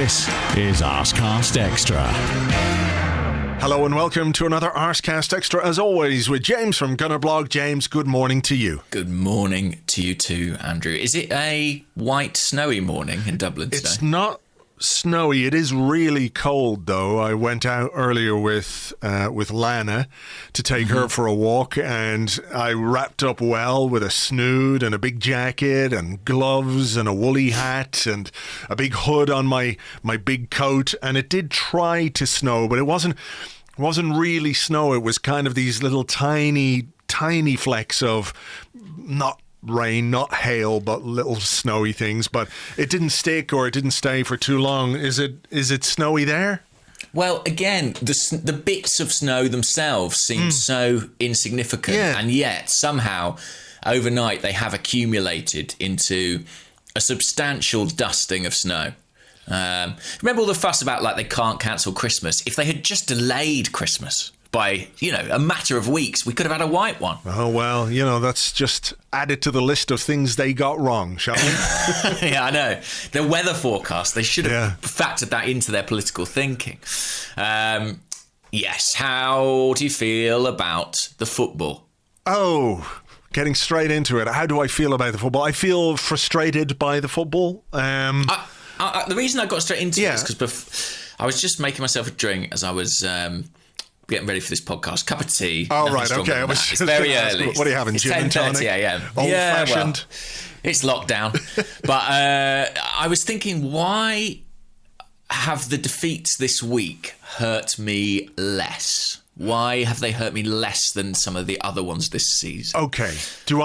This is Arsecast Extra. Hello and welcome to another Arsecast Extra, as always, with James from Gunnerblog. James, good morning to you. Good morning to you too, Andrew. Is it a white, snowy morning in Dublin today? It's not snowy. It is really cold, though. I went out earlier with Lana to take her for a walk, and I wrapped up well with a snood and a big jacket and gloves and a woolly hat and a big hood on my big coat. And it did try to snow, but it wasn't really snow. It was kind of these little tiny flecks of not rain, not hail, but little snowy things. But it didn't stick, or it didn't stay for too long. Is it snowy there? Well, again, the bits of snow themselves seem so insignificant, and yet somehow overnight they have accumulated into a substantial dusting of snow. Remember all the fuss about they can't cancel Christmas? If they had just delayed Christmas by, a matter of weeks, we could have had a white one. Oh, well, that's just added to the list of things they got wrong, shall we? Yeah, I know. The weather forecast, they should have factored that into their political thinking. Yes, how do you feel about the football? Oh, getting straight into it. How do I feel about the football? I feel frustrated by the football. The reason I got straight into it is because I was just making myself a drink as I was getting ready for this podcast. Cup of tea. Oh, right, okay. It's very early. What are you having? It's Gin and tonic? 10:30 a.m. Old-fashioned? Well, it's lockdown. But I was thinking, why have the defeats this week hurt me less? Why have they hurt me less than some of the other ones this season? Okay. Do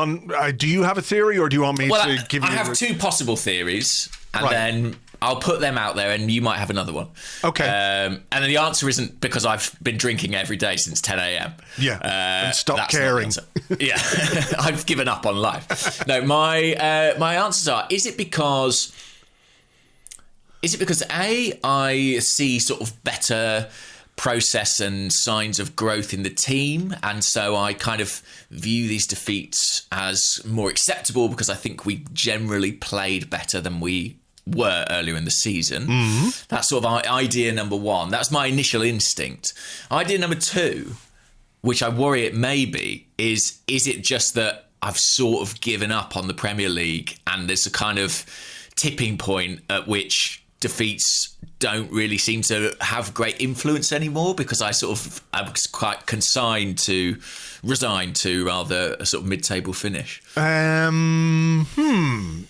you have a theory, or do you want me to give you... I have two possible theories, and then I'll put them out there, and you might have another one. Okay. And then the answer isn't because I've been drinking every day since 10 a.m. Yeah. And stop caring. Yeah. I've given up on life. No, my answers are, is it because A, I see sort of better process and signs of growth in the team, and so I kind of view these defeats as more acceptable because I think we generally played better than we were earlier in the season. That's sort of idea number one. That's my initial instinct. Idea number two, which I worry it may be, is it just that I've sort of given up on the Premier League, and there's a kind of tipping point at which defeats don't really seem to have great influence anymore, because I was quite resigned to rather a sort of mid-table finish.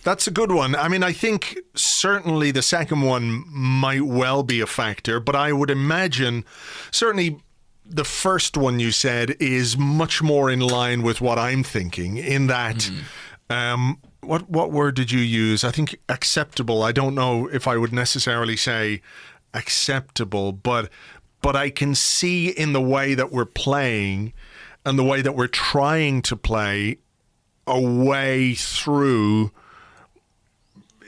That's a good one. I mean, I think certainly the second one might well be a factor, but I would imagine certainly the first one you said is much more in line with what I'm thinking, in that what word did you use? I think acceptable. I don't know if I would necessarily say acceptable, but I can see in the way that we're playing and the way that we're trying to play a way through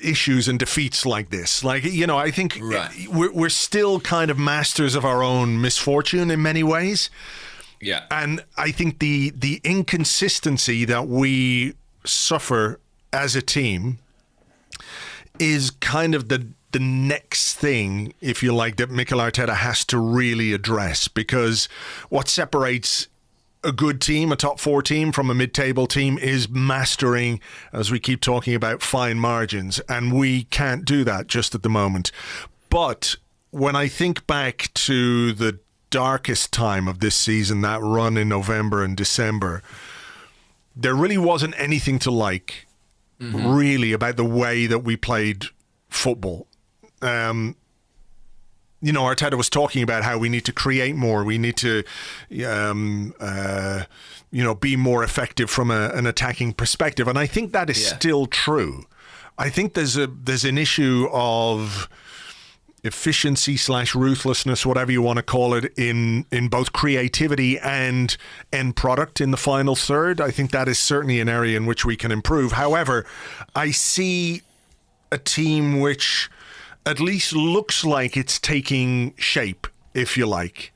issues and defeats like this. I think we're still kind of masters of our own misfortune in many ways. Yeah. And I think the inconsistency that we suffer as a team is kind of the next thing, if you like, that Mikel Arteta has to really address, because what separates a good team, a top four team, from a mid-table team is mastering, as we keep talking about, fine margins, and we can't do that just at the moment. But when I think back to the darkest time of this season, that run in November and December, there really wasn't anything to like, really, about the way that we played football. Arteta was talking about how we need to create more. We need to, be more effective from an attacking perspective. And I think that is still true. I think there's an issue of efficiency / ruthlessness, whatever you want to call it, in both creativity and end product in the final third. I think that is certainly an area in which we can improve. However, I see a team which at least looks like it's taking shape, if you like.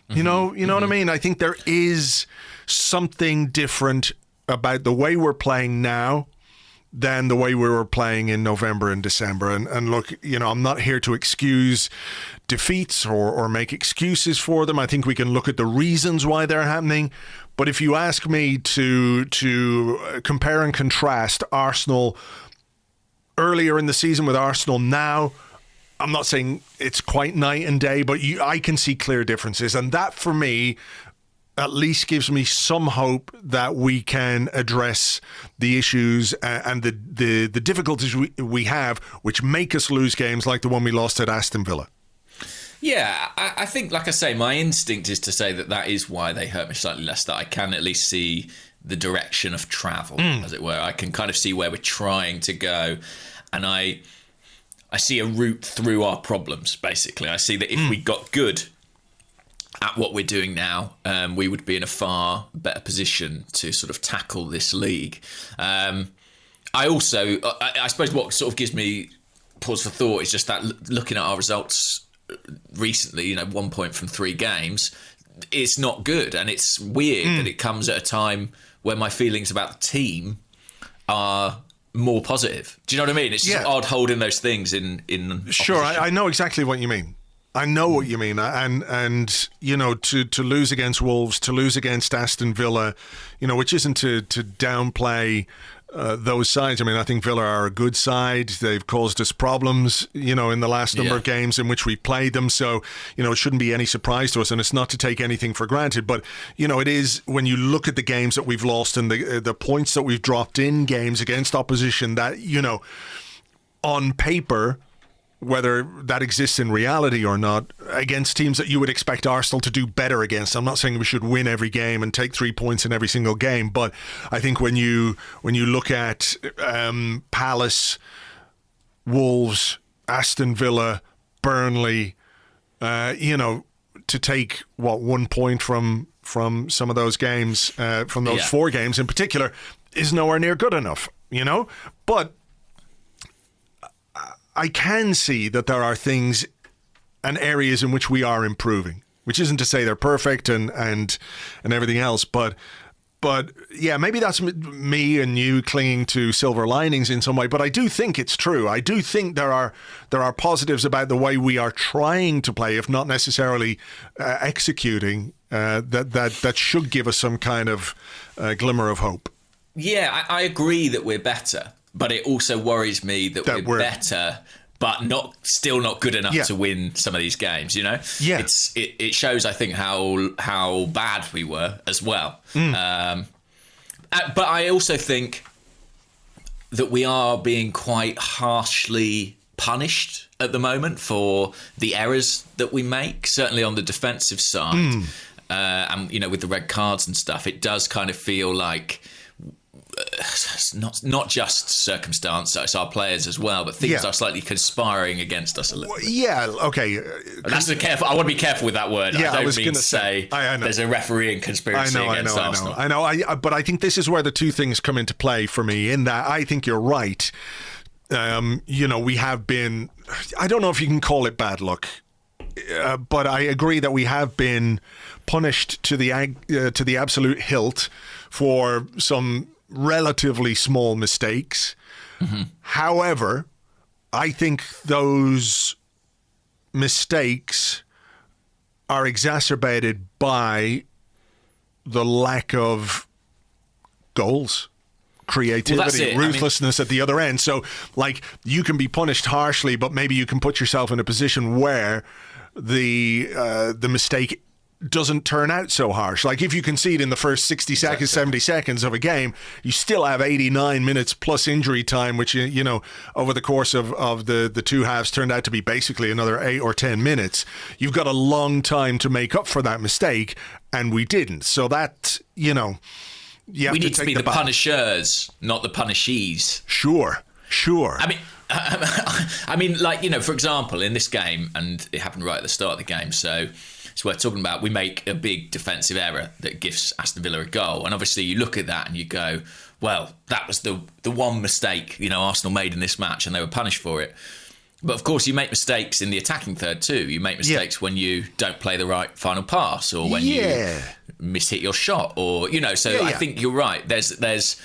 You know what I mean? I think there is something different about the way we're playing now than the way we were playing in November and December. And look, I'm not here to excuse defeats or make excuses for them. I think we can look at the reasons why they're happening. But if you ask me to compare and contrast Arsenal earlier in the season with Arsenal now, I'm not saying it's quite night and day, but I can see clear differences. And that, for me, at least gives me some hope that we can address the issues and the difficulties we have, which make us lose games like the one we lost at Aston Villa. Yeah, I think, like I say, my instinct is to say that is why they hurt me slightly less, that I can at least see the direction of travel, as it were. I can kind of see where we're trying to go, and I see a route through our problems, basically. I see that if we got good at what we're doing now, we would be in a far better position to sort of tackle this league. I suppose what sort of gives me pause for thought is just that looking at our results recently, 1 point from 3 games, it's not good. And it's weird that it comes at a time when my feelings about the team are more positive. Do you know what I mean? It's just odd holding those things in Sure, I know exactly what you mean. I know what you mean, and to lose against Wolves, to lose against Aston Villa, which isn't to downplay those sides. I mean, I think Villa are a good side. They've caused us problems, in the last number of games in which we played them. So, it shouldn't be any surprise to us, and it's not to take anything for granted. But, it is when you look at the games that we've lost and the points that we've dropped in games against opposition that, on paper, whether that exists in reality or not, against teams that you would expect Arsenal to do better against. I'm not saying we should win every game and take 3 points in every single game, but I think when you look at Palace, Wolves, Aston Villa, Burnley, to take 1 point from some of those games, from those 4 games in particular, is nowhere near good enough, But I can see that there are things and areas in which we are improving, which isn't to say they're perfect and everything else, but yeah, maybe that's me and you clinging to silver linings in some way, but I do think it's true. I do think there are positives about the way we are trying to play, if not necessarily executing, that should give us some kind of glimmer of hope. Yeah, I agree that we're better. But it also worries me that we're better, but still not good enough to win some of these games. Yeah, it shows, I think, how bad we were as well. But I also think that we are being quite harshly punished at the moment for the errors that we make. Certainly on the defensive side, and with the red cards and stuff, it does kind of feel like. Not just circumstance, it's our players as well, but things are slightly conspiring against us a little bit. Yeah, okay. That's careful. I want to be careful with that word. Yeah, I don't mean to say there's a refereeing conspiracy against Arsenal. I know. But I think this is where the two things come into play for me, in that I think you're right. We have been, I don't know if you can call it bad luck, but I agree that we have been punished to the absolute hilt for some relatively small mistakes. However, I think those mistakes are exacerbated by the lack of goals, creativity, ruthlessness at the other end. So, you can be punished harshly, but maybe you can put yourself in a position where the mistake doesn't turn out so harsh. Like, if you concede in the first 60 seconds, 70 seconds of a game, you still have 89 minutes plus injury time, which, over the course of the two halves turned out to be basically another 8 or 10 minutes. You've got a long time to make up for that mistake, and we didn't. So that, we need to be the punishers, not the punishees. Sure. I mean, for example, in this game, and it happened right at the start of the game, so it's worth talking about. We make a big defensive error that gives Aston Villa a goal, and obviously you look at that and you go, well, that was the one mistake Arsenal made in this match, and they were punished for it. But of course, you make mistakes in the attacking third too. You make mistakes when you don't play the right final pass, or when you mishit your shot, or I think you're right. There's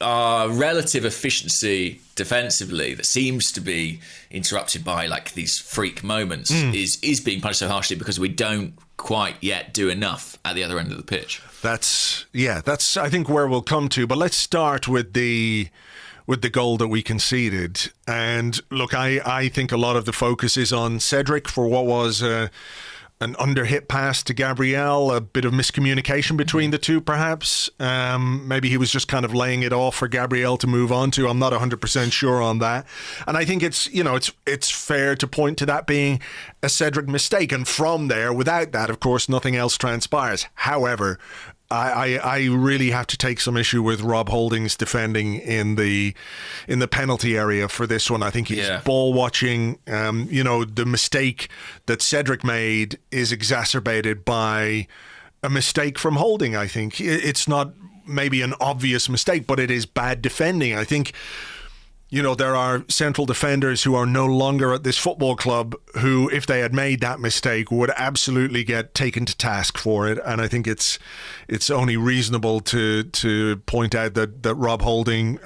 our relative efficiency defensively that seems to be interrupted by like these freak moments is being punished so harshly because we don't quite yet do enough at the other end of the pitch. That's I think where we'll come to. But let's start with the goal that we conceded. And look, I think a lot of the focus is on Cedric for what was an under-hit pass to Gabriel, a bit of miscommunication between the two, perhaps. Maybe he was just kind of laying it off for Gabriel to move on to. I'm not 100% sure on that. And I think it's fair to point to that being a Cedric mistake. And from there, without that, of course, nothing else transpires. However, I really have to take some issue with Rob Holding's defending in the penalty area for this one. I think he's ball watching. The mistake that Cedric made is exacerbated by a mistake from Holding. I think it's not maybe an obvious mistake, but it is bad defending. I think there are central defenders who are no longer at this football club who, if they had made that mistake, would absolutely get taken to task for it. And I think it's only reasonable to point out that Rob Holding,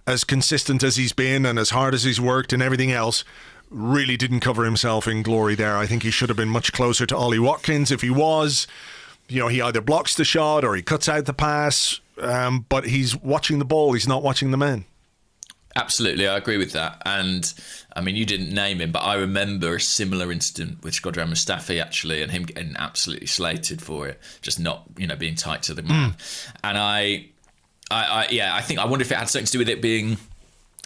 as consistent as he's been and as hard as he's worked and everything else, really didn't cover himself in glory there. I think he should have been much closer to Ollie Watkins. If he was, he either blocks the shot or he cuts out the pass, but he's watching the ball, he's not watching the man. Absolutely, I agree with that. And I mean, you didn't name him, but I remember a similar incident with Shkodran Mustafi actually, and him getting absolutely slated for it, just not being tight to the man. And I wonder if it had something to do with it being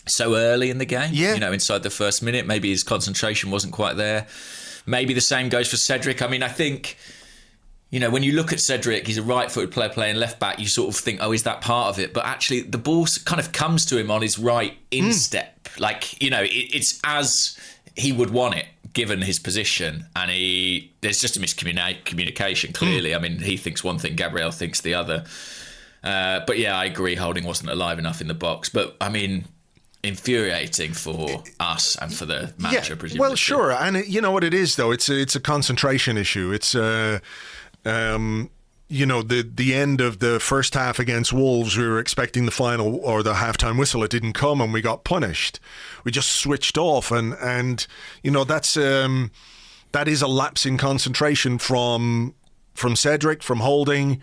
so early in the game. Inside the first minute, maybe his concentration wasn't quite there. Maybe the same goes for Cedric. I mean, I think, when you look at Cedric, he's a right-footed player playing left-back, you sort of think, is that part of it? But actually, the ball kind of comes to him on his right instep. It's as he would want it, given his position. And there's just a miscommunication, clearly. I mean, he thinks one thing, Gabriel thinks the other. But yeah, I agree, Holding wasn't alive enough in the box. But, I mean, infuriating for us and for the manager, presumably. Well, sure. And you know what it is, though? It's a concentration issue. It's... the end of the first half against Wolves, we were expecting the final or the halftime whistle. It didn't come and we got punished. We just switched off. And that is a lapse in concentration from Cedric, from Holding.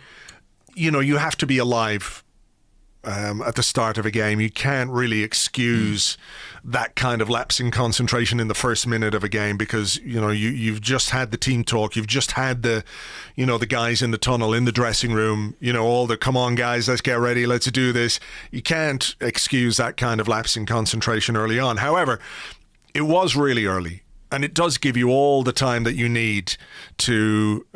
You have to be alive at the start of a game. You can't really excuse that kind of lapse in concentration in the first minute of a game because you've just had the team talk, you've just had the the guys in the tunnel, in the dressing room, all the come on guys, let's get ready, let's do this. You can't excuse that kind of lapse in concentration early on. However, it was really early, and it does give you all the time that you need to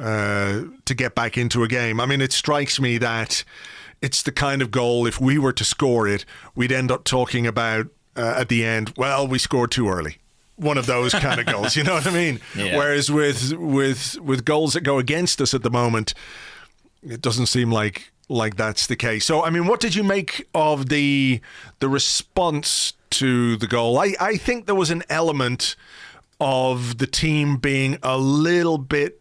get back into a game. I mean, it strikes me that it's the kind of goal, if we were to score it, we'd end up talking about at the end, well, we scored too early. One of those kind of goals, you know what I mean? Yeah. Whereas with goals that go against us at the moment, it doesn't seem like that's the case. So, I mean, what did you make of the response to the goal? I think there was an element of the team being a little bit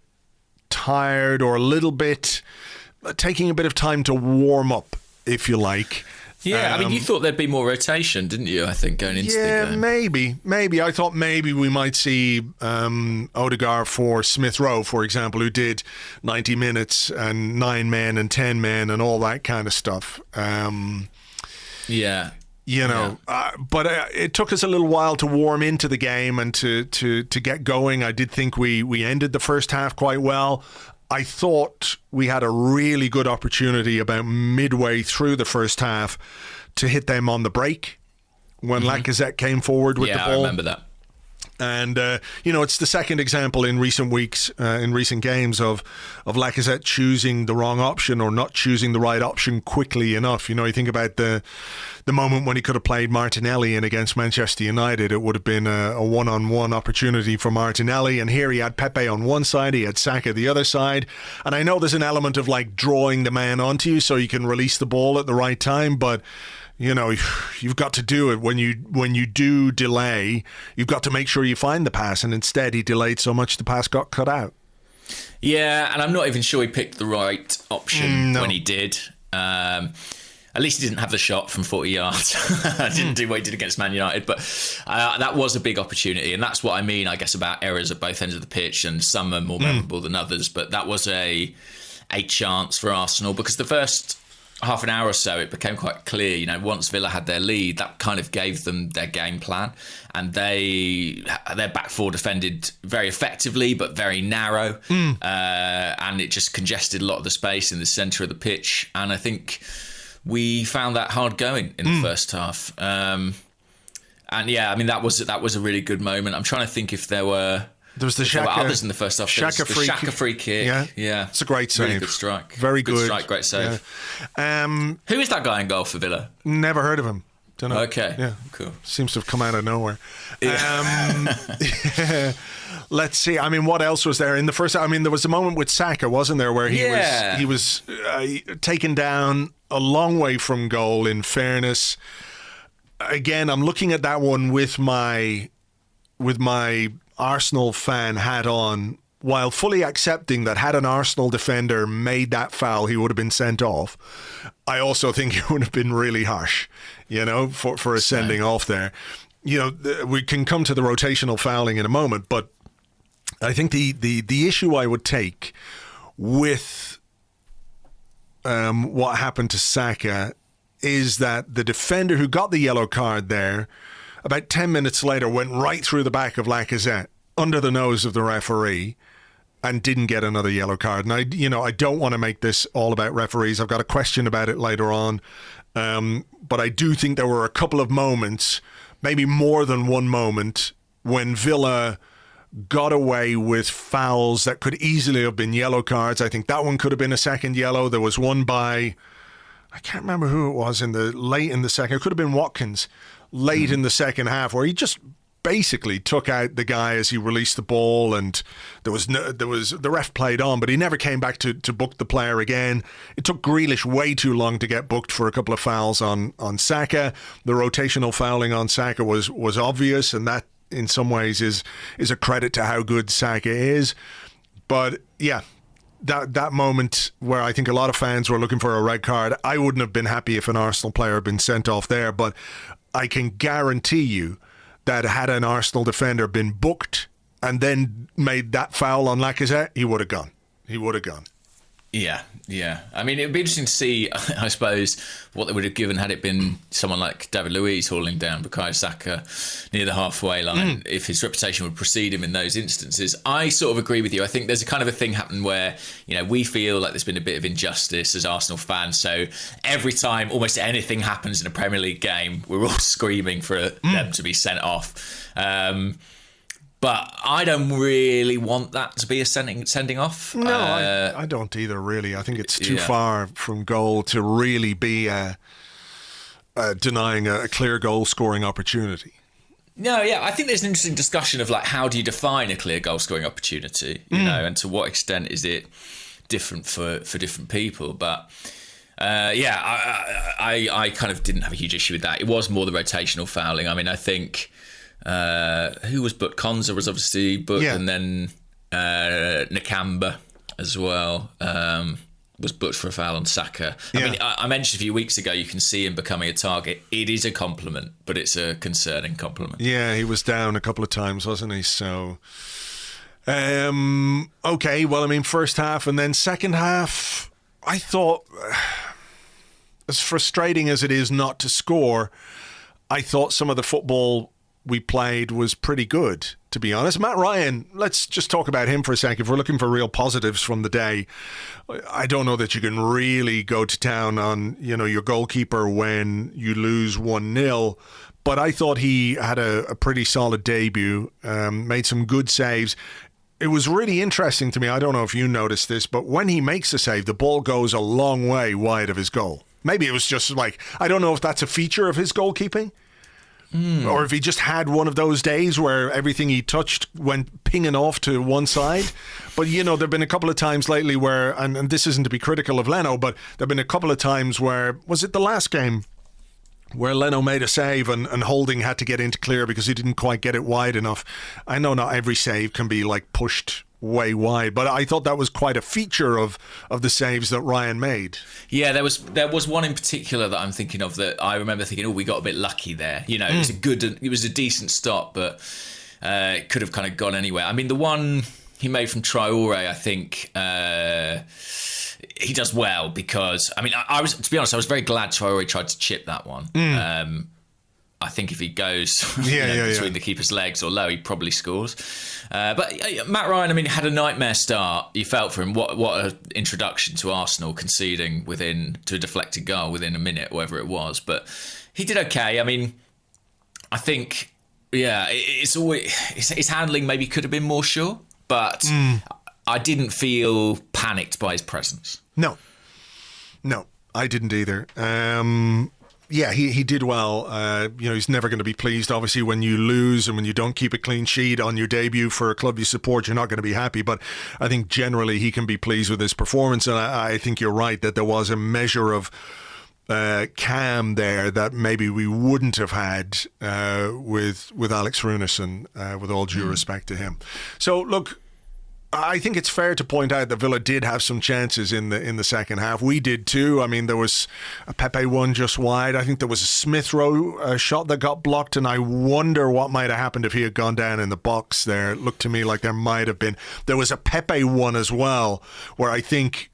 tired or a little bit... taking a bit of time to warm up, if you like. Yeah, I mean, you thought there'd be more rotation, didn't you, I think, going into the game? Yeah, maybe. I thought maybe we might see Odegaard for Smith Rowe, for example, who did 90 minutes and 9 men and 10 men and all that kind of stuff. But it took us a little while to warm into the game and to get going. I did think we ended the first half quite well. I thought we had a really good opportunity about midway through the first half to hit them on the break when Lacazette came forward with the ball. Yeah, I remember that. And, it's the second example in recent weeks, in recent games of Lacazette choosing the wrong option or not choosing the right option quickly enough. You think about the moment when he could have played Martinelli in against Manchester United. It would have been a one-on-one opportunity for Martinelli. And here he had Pepe on one side, he had Saka the other side. And I know there's an element of drawing the man onto you so you can release the ball at the right time, but... you've got to do it when you do delay. You've got to make sure you find the pass, and instead he delayed so much the pass got cut out. Yeah, and I'm not even sure he picked the right option when he did. At least he didn't have the shot from 40 yards. Didn't do what he did against Man United. But that was a big opportunity. And that's what I mean, I guess, about errors at both ends of the pitch. And some are more memorable than others. But that was a chance for Arsenal, because the first half an hour or so, it became quite clear, you know, once Villa had their lead, that kind of gave them their game plan. And their back four defended very effectively, but very narrow. And it just congested a lot of the space in the centre of the pitch. And I think we found that hard going in the first half. And yeah, I mean, that was a really good moment. I'm trying to think if there were others in the first half. Xhaka free kick. Yeah. It's a great save. Really good strike. Very good. Good strike, great save. Yeah. Who is that guy in goal for Villa? Never heard of him. Don't know. Okay. Yeah. Cool. Seems to have come out of nowhere. Let's see. I mean, what else was there in the first? I mean, there was a moment with Saka, wasn't there, where he was taken down a long way from goal. In fairness, again, I'm looking at that one with my Arsenal fan hat on, while fully accepting that had an Arsenal defender made that foul, he would have been sent off. I also think it would have been really harsh, you know, for a sending off there. You know, we can come to the rotational fouling in a moment, but I think the issue I would take with what happened to Saka is that the defender who got the yellow card there, about 10 minutes later, went right through the back of Lacazette, under the nose of the referee, and didn't get another yellow card. And I don't want to make this all about referees. I've got a question about it later on. But I do think there were a couple of moments, maybe more than one moment, when Villa got away with fouls that could easily have been yellow cards. I think that one could have been a second yellow. There was one by, I can't remember who it was, late in the second. It could have been Watkins late in the second half, where he just basically took out the guy as he released the ball, and the ref played on, but he never came back to book the player again. It took Grealish way too long to get booked for a couple of fouls on Saka. The rotational fouling on Saka was obvious, and that in some ways is a credit to how good Saka is. But yeah, that moment where I think a lot of fans were looking for a red card, I wouldn't have been happy if an Arsenal player had been sent off there, but I can guarantee you that had an Arsenal defender been booked and then made that foul on Lacazette, he would have gone. Yeah. I mean, it would be interesting to see, I suppose, what they would have given had it been someone like David Luiz hauling down Bukayo Saka near the halfway line, if his reputation would precede him in those instances. I sort of agree with you. I think there's a kind of a thing happening where, you know, we feel like there's been a bit of injustice as Arsenal fans. So every time almost anything happens in a Premier League game, we're all screaming for them to be sent off. But I don't really want that to be a sending off. No, I don't either, really. I think it's too far from goal to really be denying a clear goal-scoring opportunity. No, yeah, I think there's an interesting discussion of, like, how do you define a clear goal-scoring opportunity, you know, and to what extent is it different for different people. But, I kind of didn't have a huge issue with that. It was more the rotational fouling. I mean, I think... who was booked? Konza was obviously booked, and then Nakamba as well was booked for a foul on Saka. I mean, I mentioned a few weeks ago, you can see him becoming a target. It is a compliment, but it's a concerning compliment. Yeah, he was down a couple of times, wasn't he? So, okay, well, I mean, first half and then second half, I thought, as frustrating as it is not to score, I thought some of the football we played was pretty good, to be honest. Matt Ryan, let's just talk about him for a second. If we're looking for real positives from the day, I don't know that you can really go to town on, you know, your goalkeeper when you lose 1-0, but I thought he had a pretty solid debut, made some good saves. It was really interesting to me, I don't know if you noticed this, but when he makes a save, the ball goes a long way wide of his goal. Maybe it was just like, I don't know if that's a feature of his goalkeeping, or if he just had one of those days where everything he touched went pinging off to one side. But, you know, there have been a couple of times lately where, and this isn't to be critical of Leno, but there have been a couple of times where, was it the last game, where Leno made a save and Holding had to get into clear because he didn't quite get it wide enough. I know not every save can be like pushed way wide. But I thought that was quite a feature of the saves that Ryan made. Yeah, there was one in particular that I'm thinking of that I remember thinking, we got a bit lucky there. It was a decent stop, but it could have kind of gone anywhere. I mean, the one he made from Traore, I think he does well because, I mean, to be honest, I was very glad Traore tried to chip that one. I think if he goes between the keeper's legs or low, he probably scores. But Matt Ryan, I mean, had a nightmare start. You felt for him. What an introduction to Arsenal, conceding to a deflected goal within a minute, whatever it was. But he did okay. I mean, I think, it's always his handling maybe could have been more sure, but I didn't feel panicked by his presence. No, I didn't either. Yeah, he did well. He's never going to be pleased. Obviously, when you lose and when you don't keep a clean sheet on your debut for a club you support, you're not going to be happy. But I think generally he can be pleased with his performance. And I think you're right that there was a measure of calm there that maybe we wouldn't have had with Alex Runarsson, with all due respect to him. So, look, I think it's fair to point out that Villa did have some chances in the second half. We did too. I mean, there was a Pepe one just wide. I think there was a Smith Rowe shot that got blocked, and I wonder what might have happened if he had gone down in the box there. It looked to me like there might have been. There was a Pepe one as well, where I think,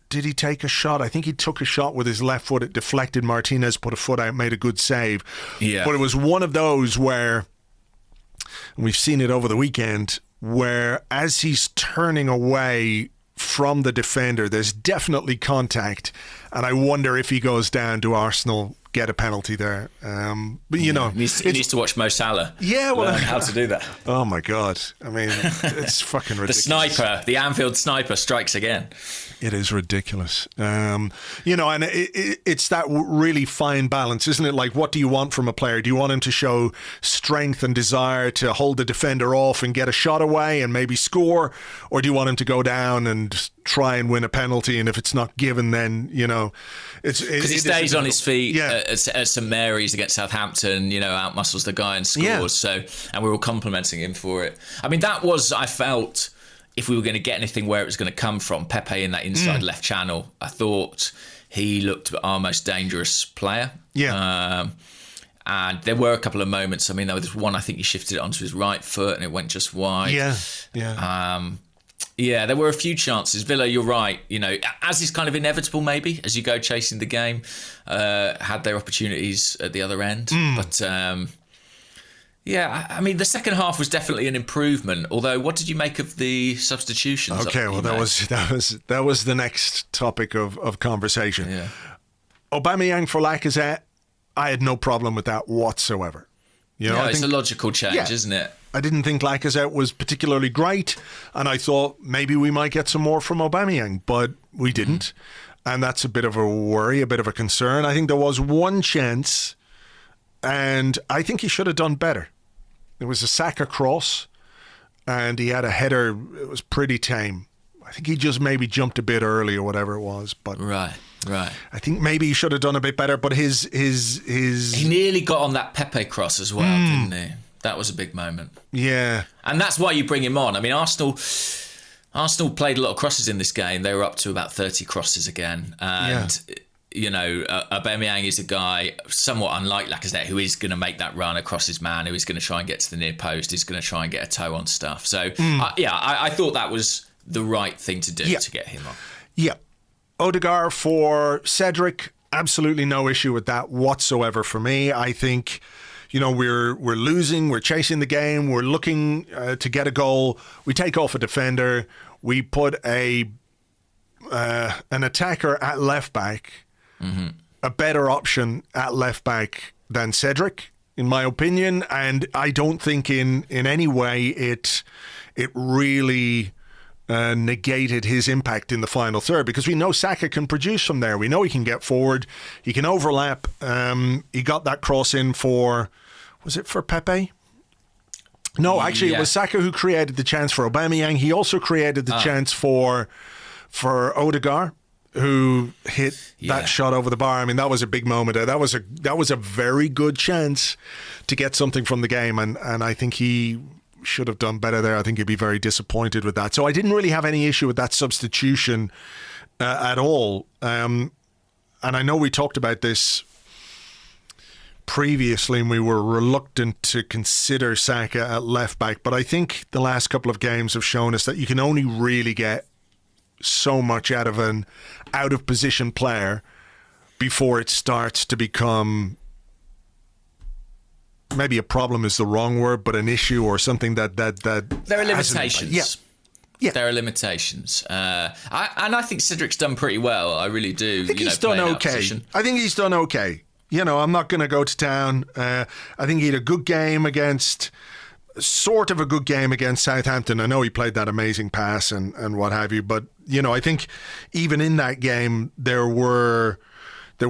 did he take a shot? I think he took a shot with his left foot. It deflected. Martinez put a foot out, made a good save. Yeah. But it was one of those where, and we've seen it over the weekend, where as he's turning away from the defender, there's definitely contact, and I wonder if he goes down, do Arsenal get a penalty there? But he needs to watch Mo Salah. Yeah, well, learn how to do that. Oh my God! I mean, it's fucking ridiculous. The Anfield sniper strikes again. It is ridiculous. And it's that really fine balance, isn't it? Like, what do you want from a player? Do you want him to show strength and desire to hold the defender off and get a shot away and maybe score? Or do you want him to go down and try and win a penalty? And if it's not given, then, it's... Because he stays on his feet at St Mary's against Southampton, outmuscles the guy and scores. Yeah. So, and we were complimenting him for it. I mean, that was, I felt... If we were going to get anything where it was going to come from, Pepe in that inside left channel, I thought he looked our most dangerous player. Yeah. And there were a couple of moments. I mean, there was one, I think he shifted it onto his right foot and it went just wide. Yeah. There were a few chances. Villa, you're right. As is kind of inevitable, maybe, as you go chasing the game, had their opportunities at the other end. But... I mean, the second half was definitely an improvement. Although, what did you make of the substitutions? Okay, well, that was the next topic of conversation. Yeah. Aubameyang for Lacazette, I had no problem with that whatsoever. It's a logical change, isn't it? I didn't think Lacazette was particularly great, and I thought maybe we might get some more from Aubameyang, but we didn't, and that's a bit of a worry, a bit of a concern. I think there was one chance, and I think he should have done better. There was a Saka cross, and he had a header. It was pretty tame. I think he just maybe jumped a bit early or whatever it was. But right. I think maybe he should have done a bit better. But his he nearly got on that Pepe cross as well, didn't he? That was a big moment. Yeah, and that's why you bring him on. I mean, Arsenal played a lot of crosses in this game. They were up to about 30 crosses again, and. Yeah. Aubameyang is a guy somewhat unlike Lacazette who is going to make that run across his man, who is going to try and get to the near post, is going to try and get a toe on stuff. So, I thought that was the right thing to do to get him on. Yeah. Odegaard for Cedric, absolutely no issue with that whatsoever for me. I think, we're losing, we're chasing the game, we're looking to get a goal. We take off a defender, we put an attacker at left back. Mm-hmm. A better option at left back than Cedric, in my opinion, and I don't think in any way it really negated his impact in the final third, because we know Saka can produce from there. We know he can get forward, he can overlap. He got that cross in for, was it for Pepe? No, actually it was Saka who created the chance for Aubameyang. He also created the chance for Odegaard, who hit that shot over the bar. I mean, that was a big moment. That was a very good chance to get something from the game, and I think he should have done better there. I think he'd be very disappointed with that. So I didn't really have any issue with that substitution at all. And I know we talked about this previously, and we were reluctant to consider Saka at left back, but I think the last couple of games have shown us that you can only really get so much out of an out of position player before it starts to become, maybe a problem is the wrong word, but an issue or something that there are limitations. Yeah. There are limitations. I think Cedric's done pretty well. I really do. I think he's done okay. I think he's done okay. I'm not going to go to town. I think he had a good game against Southampton. I know he played that amazing pass and what have you, but I think even in that game there were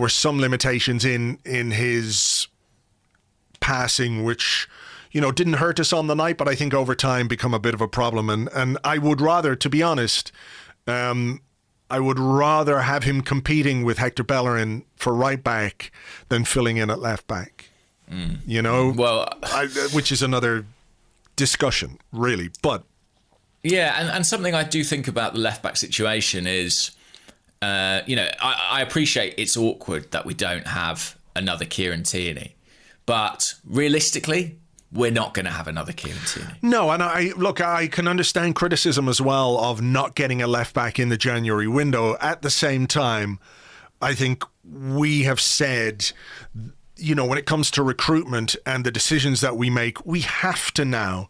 some limitations in his passing, which didn't hurt us on the night, but I think over time become a bit of a problem. And I would rather, to be honest, I would rather have him competing with Hector Bellerin for right back than filling in at left back. Which is another discussion, really. But yeah, and something I do think about the left back situation is, I appreciate it's awkward that we don't have another Kieran Tierney, but realistically, we're not going to have another Kieran Tierney. No, and I can understand criticism as well of not getting a left back in the January window. At the same time, I think we have said, when it comes to recruitment and the decisions that we make, we have to now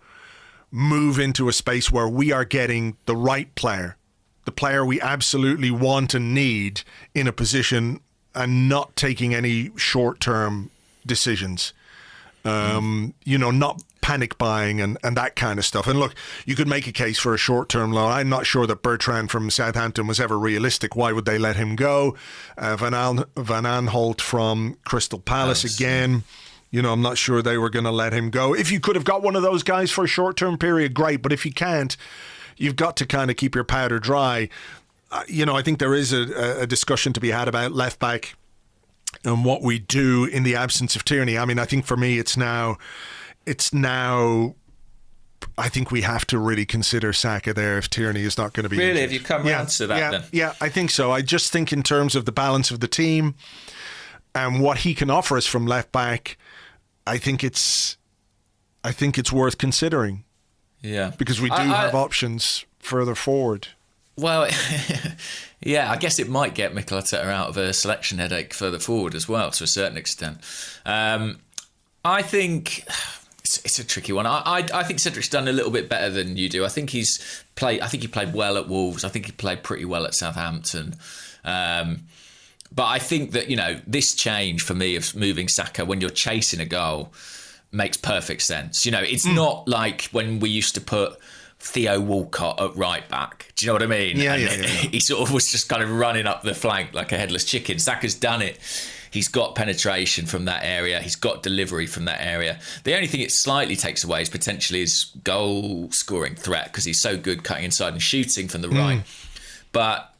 move into a space where we are getting the right player, the player we absolutely want and need in a position, and not taking any short-term decisions. Not panic buying and that kind of stuff. And look, you could make a case for a short-term loan. I'm not sure that Bertrand from Southampton was ever realistic. Why would they let him go? Van Aanholt from Crystal Palace again. I'm not sure they were going to let him go. If you could have got one of those guys for a short-term period, great. But if you can't, you've got to kind of keep your powder dry. I think there is a discussion to be had about left back and what we do in the absence of Tierney. I mean, I think for me, it's now, I think we have to really consider Saka there if Tierney is not going to be really, injured. have you come round to that then? Yeah, I think so. I just think in terms of the balance of the team and what he can offer us from left back, I think it's worth considering. Yeah. Because we do have options further forward. Well, yeah, I guess it might get Mikel Arteta out of a selection headache further forward as well, to a certain extent. I think it's a tricky one. I think Cedric's done a little bit better than you do. I think he played well at Wolves. I think he played pretty well at Southampton. But I think that, this change for me of moving Saka when you're chasing a goal makes perfect sense. It's not like when we used to put Theo Walcott at right back. Do you know what I mean? Yeah. He sort of was just kind of running up the flank like a headless chicken. Saka's done it. He's got penetration from that area. He's got delivery from that area. The only thing it slightly takes away is potentially his goal scoring threat, because he's so good cutting inside and shooting from the right. But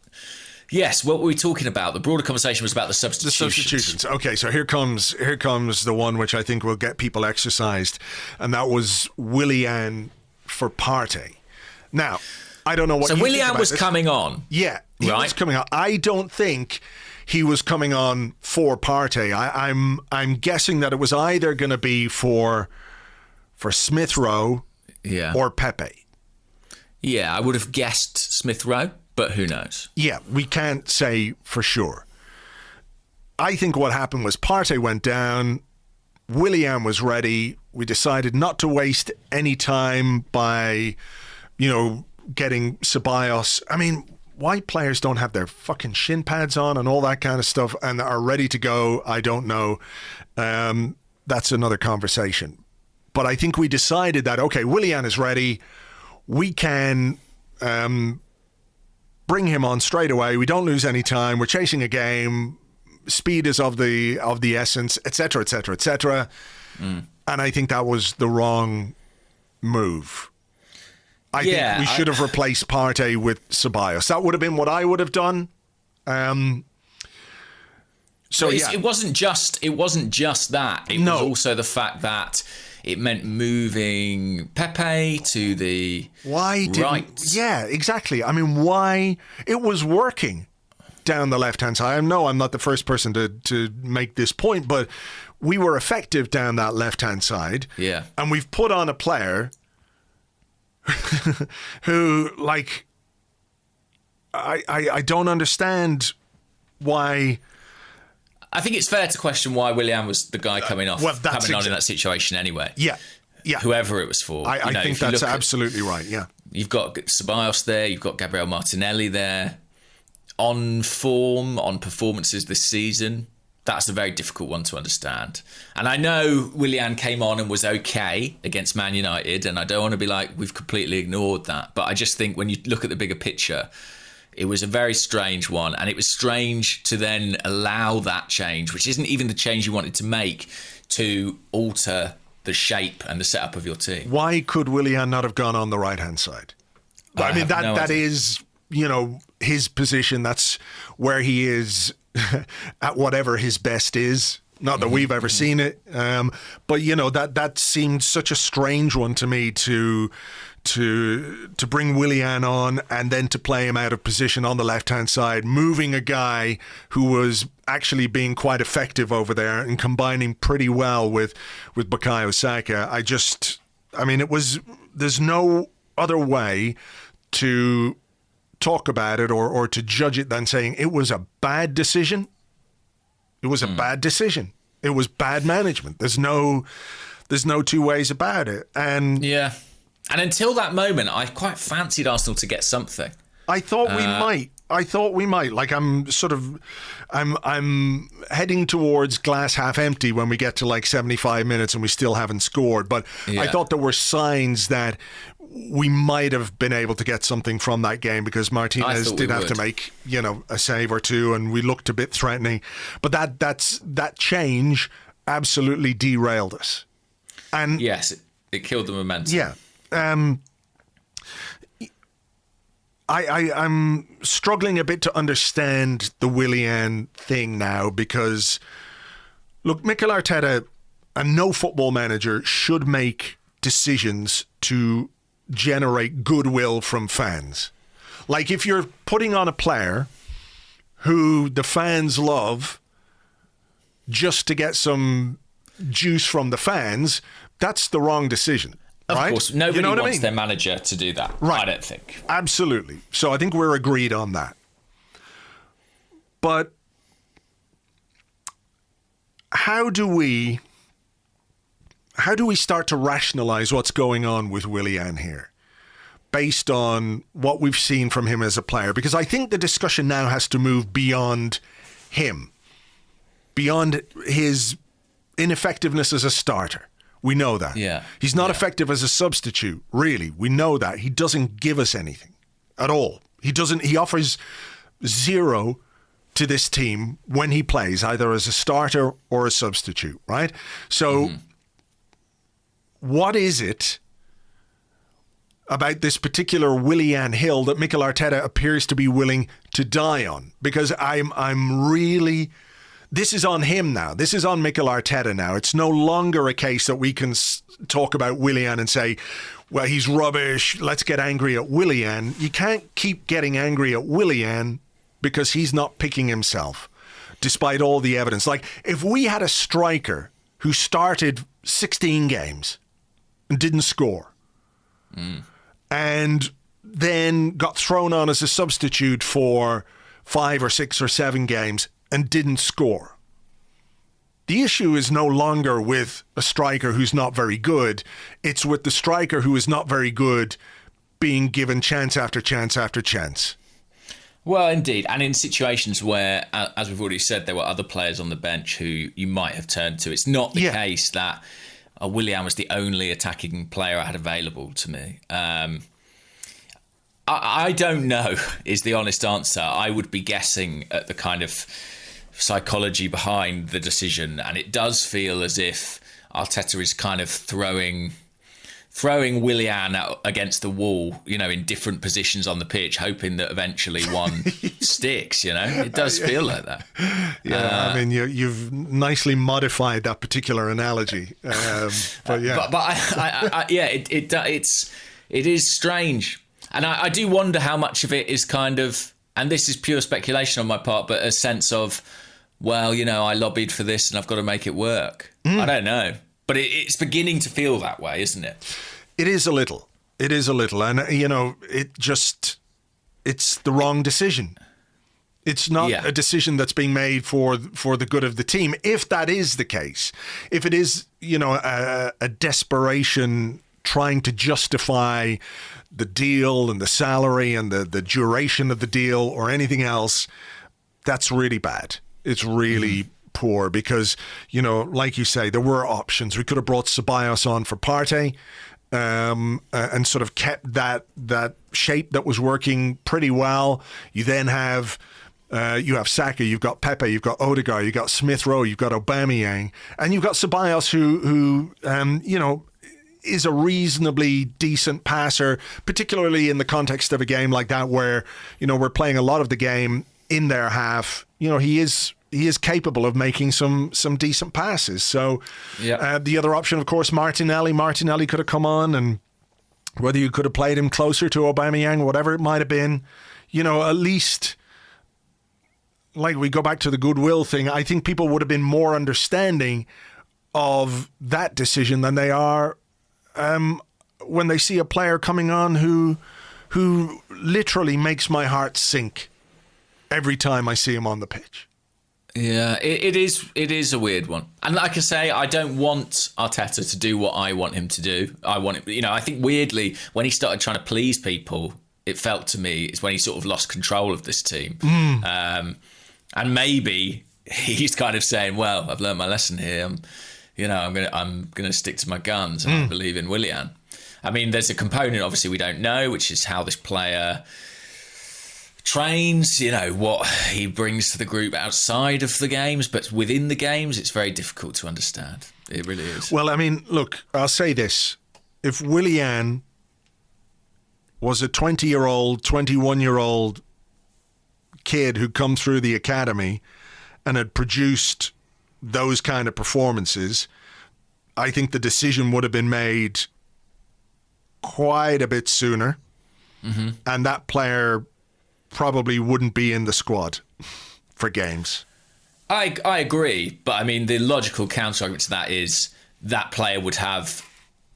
yes, what were we talking about? The broader conversation was about the substitutions. The substitutions. Okay, so here comes the one which I think will get people exercised, and that was Willian for Partey. Now, I don't know what. So Willian was coming on. Yeah, he was coming on. I don't think he was coming on for Partey. I'm guessing that it was either going to be for Smith Rowe, or Pepe. Yeah, I would have guessed Smith Rowe, but who knows? Yeah, we can't say for sure. I think what happened was Partey went down. Willian was ready. We decided not to waste any time by, getting Ceballos. I mean, why players don't have their fucking shin pads on and all that kind of stuff and are ready to go, I don't know. That's another conversation. But I think we decided that, okay, Willian is ready. We can bring him on straight away. We don't lose any time. We're chasing a game. Speed is of the essence, etc., etc., etc. And I think that was the wrong move. I think we should have replaced Partey with Ceballos. That would have been what I would have done. It wasn't just that. It was also the fact that it meant moving Pepe to the right. Yeah, exactly. I mean, why? It was working down the left-hand side. I know I'm not the first person to make this point, but we were effective down that left-hand side. Yeah. And we've put on a player who, like, I don't understand why. I think it's fair to question why Willian was the guy coming on in that situation anyway. Yeah. Whoever it was for. I think that's absolutely right, yeah. You've got Ceballos there, you've got Gabriel Martinelli there. On form, on performances this season, that's a very difficult one to understand. And I know Willian came on and was okay against Man United, and I don't want to be like, we've completely ignored that. But I just think when you look at the bigger picture, it was a very strange one. And it was strange to then allow that change, which isn't even the change you wanted to make, to alter the shape and the setup of your team. Why could Willian not have gone on the right-hand side? I mean, that is, his position. That's where he is at whatever his best is. Not that we've ever seen it. But, that seemed such a strange one to me to bring Willian on and then to play him out of position on the left-hand side, moving a guy who was actually being quite effective over there and combining pretty well with Bukayo Saka. There's no other way to talk about it or to judge it than saying it was a bad decision. It was a bad decision. It was bad management. There's no two ways about it. And yeah. And until that moment, I quite fancied Arsenal to get something. I thought we might. Like I'm heading towards glass half empty when we get to like 75 minutes and we still haven't scored. But yeah. I thought there were signs that we might have been able to get something from that game because Martinez did have to make, a save or two, and we looked a bit threatening. But that change absolutely derailed us. And yes, it killed the momentum. Yeah. I'm struggling a bit to understand the Willian thing now because, look, Mikel Arteta, and no football manager, should make decisions to generate goodwill from fans. Like if you're putting on a player who the fans love just to get some juice from the fans, that's the wrong decision. Of right? course, nobody wants their manager to do that. Right. I don't think. Absolutely. So I think we're agreed on that. But how do we start to rationalize what's going on with Willian here based on what we've seen from him as a player? Because I think the discussion now has to move beyond him, beyond his ineffectiveness as a starter. We know that. Yeah. He's not effective as a substitute, really. We know that. He doesn't give us anything at all. He offers zero to this team when he plays, either as a starter or a substitute, right? So what is it about this particular Willian Hill that Mikel Arteta appears to be willing to die on? Because I'm really... This is on him now. This is on Mikel Arteta now. It's no longer a case that we can talk about Willian and say, well, he's rubbish, let's get angry at Willian. You can't keep getting angry at Willian because he's not picking himself, despite all the evidence. Like, if we had a striker who started 16 games and didn't score, and then got thrown on as a substitute for 5 or 6 or 7 games and didn't score. The issue is no longer with a striker who's not very good. It's with the striker who is not very good being given chance after chance after chance. Well, indeed. And in situations where, as we've already said, there were other players on the bench who you might have turned to. It's not the case that Willian was the only attacking player I had available to me. I don't know is the honest answer. I would be guessing at the kind of psychology behind the decision, and it does feel as if Arteta is kind of throwing throwing Willian out against the wall, in different positions on the pitch, hoping that eventually one sticks. It does feel like that. Yeah, I mean, you've nicely modified that particular analogy, but yeah, it is strange, and I do wonder how much of it is kind of, and this is pure speculation on my part, but a sense of, well, I lobbied for this and I've got to make it work. I don't know. But it's beginning to feel that way, isn't it? It is a little. And, it's the wrong decision. It's not a decision that's being made for the good of the team. If that is the case, if it is, a desperation trying to justify the deal and the salary and the duration of the deal or anything else, that's really bad. It's really poor because, like you say, there were options. We could have brought Ceballos on for Partey and sort of kept that shape that was working pretty well. You then have Saka, you've got Pepe, you've got Odegaard, you've got Smith Rowe, you've got Aubameyang, and you've got Ceballos who is a reasonably decent passer, particularly in the context of a game like that where, we're playing a lot of the game in their half. He is capable of making some decent passes. So the other option, of course, Martinelli. Martinelli could have come on, and whether you could have played him closer to Aubameyang, whatever it might have been, at least, like we go back to the goodwill thing, I think people would have been more understanding of that decision than they are when they see a player coming on who literally makes my heart sink every time I see him on the pitch. Yeah, it is a weird one. And like I say, I don't want Arteta to do what I want him to do. I want him, I think weirdly, when he started trying to please people, it felt to me is when he sort of lost control of this team. And maybe he's kind of saying, well, I've learned my lesson here. I'm gonna stick to my guns and I believe in Willian. I mean, there's a component obviously we don't know, which is how this player trains, what he brings to the group outside of the games, but within the games, it's very difficult to understand. It really is. Well, I mean, look, I'll say this. If Willian was a 20-year-old, 21-year-old kid who'd come through the academy and had produced those kind of performances, I think the decision would have been made quite a bit sooner. Mm-hmm. And that player probably wouldn't be in the squad for games. I agree, but I mean the logical counter argument to that is that player would have,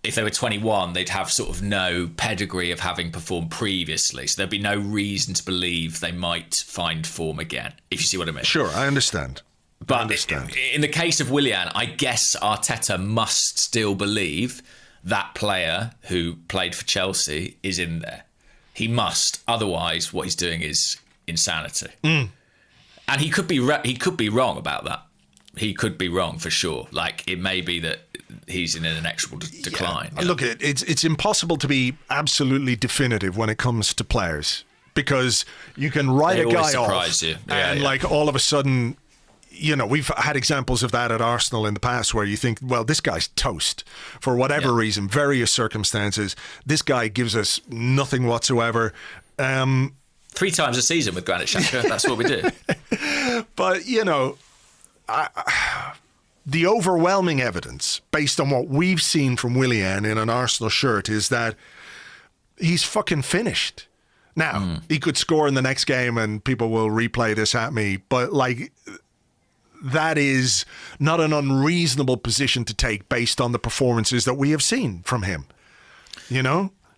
if they were 21, they'd have sort of no pedigree of having performed previously, so there'd be no reason to believe they might find form again, if you see what I mean. Sure, I understand. But in the case of Willian, I guess Arteta must still believe that player who played for Chelsea is in there. He must, otherwise what he's doing is insanity. And he could be wrong about that. He could be wrong for sure. Like, it may be that he's in an inexorable decline. Yeah. Look, it's impossible to be absolutely definitive when it comes to players, because you can write a guy off and like all of a sudden, we've had examples of that at Arsenal in the past where you think, well, this guy's toast for whatever reason, various circumstances. This guy gives us nothing whatsoever. 3 times a season with Granit Xhaka, that's what we do. But, the overwhelming evidence, based on what we've seen from Willian in an Arsenal shirt, is that he's fucking finished. Now, he could score in the next game and people will replay this at me, but that is not an unreasonable position to take based on the performances that we have seen from him.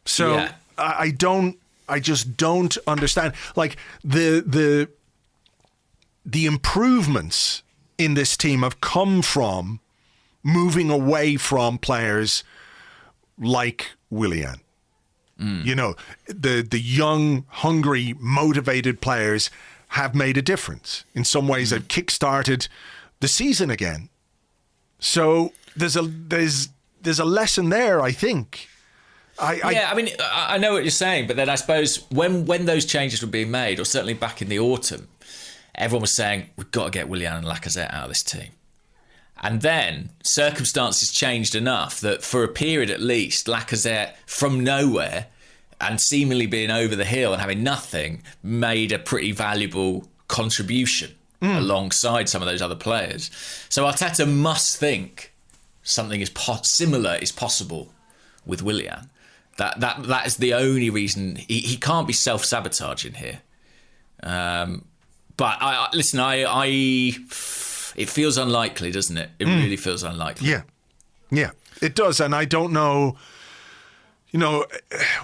So I just don't understand. Like the improvements in this team have come from moving away from players like Willian. The young, hungry, motivated players have made a difference. In some ways, they've kick-started the season again. So there's a lesson there, I think. I know what you're saying, but then I suppose when those changes were being made, or certainly back in the autumn, everyone was saying, we've got to get Willian and Lacazette out of this team. And then circumstances changed enough that for a period at least, Lacazette, from nowhere and seemingly being over the hill and having nothing, made a pretty valuable contribution alongside some of those other players. So Arteta must think something similar is possible with Willian. That is the only reason he can't be self-sabotaging here. But listen, it feels unlikely, doesn't it? It really feels unlikely. Yeah, it does. And I don't know,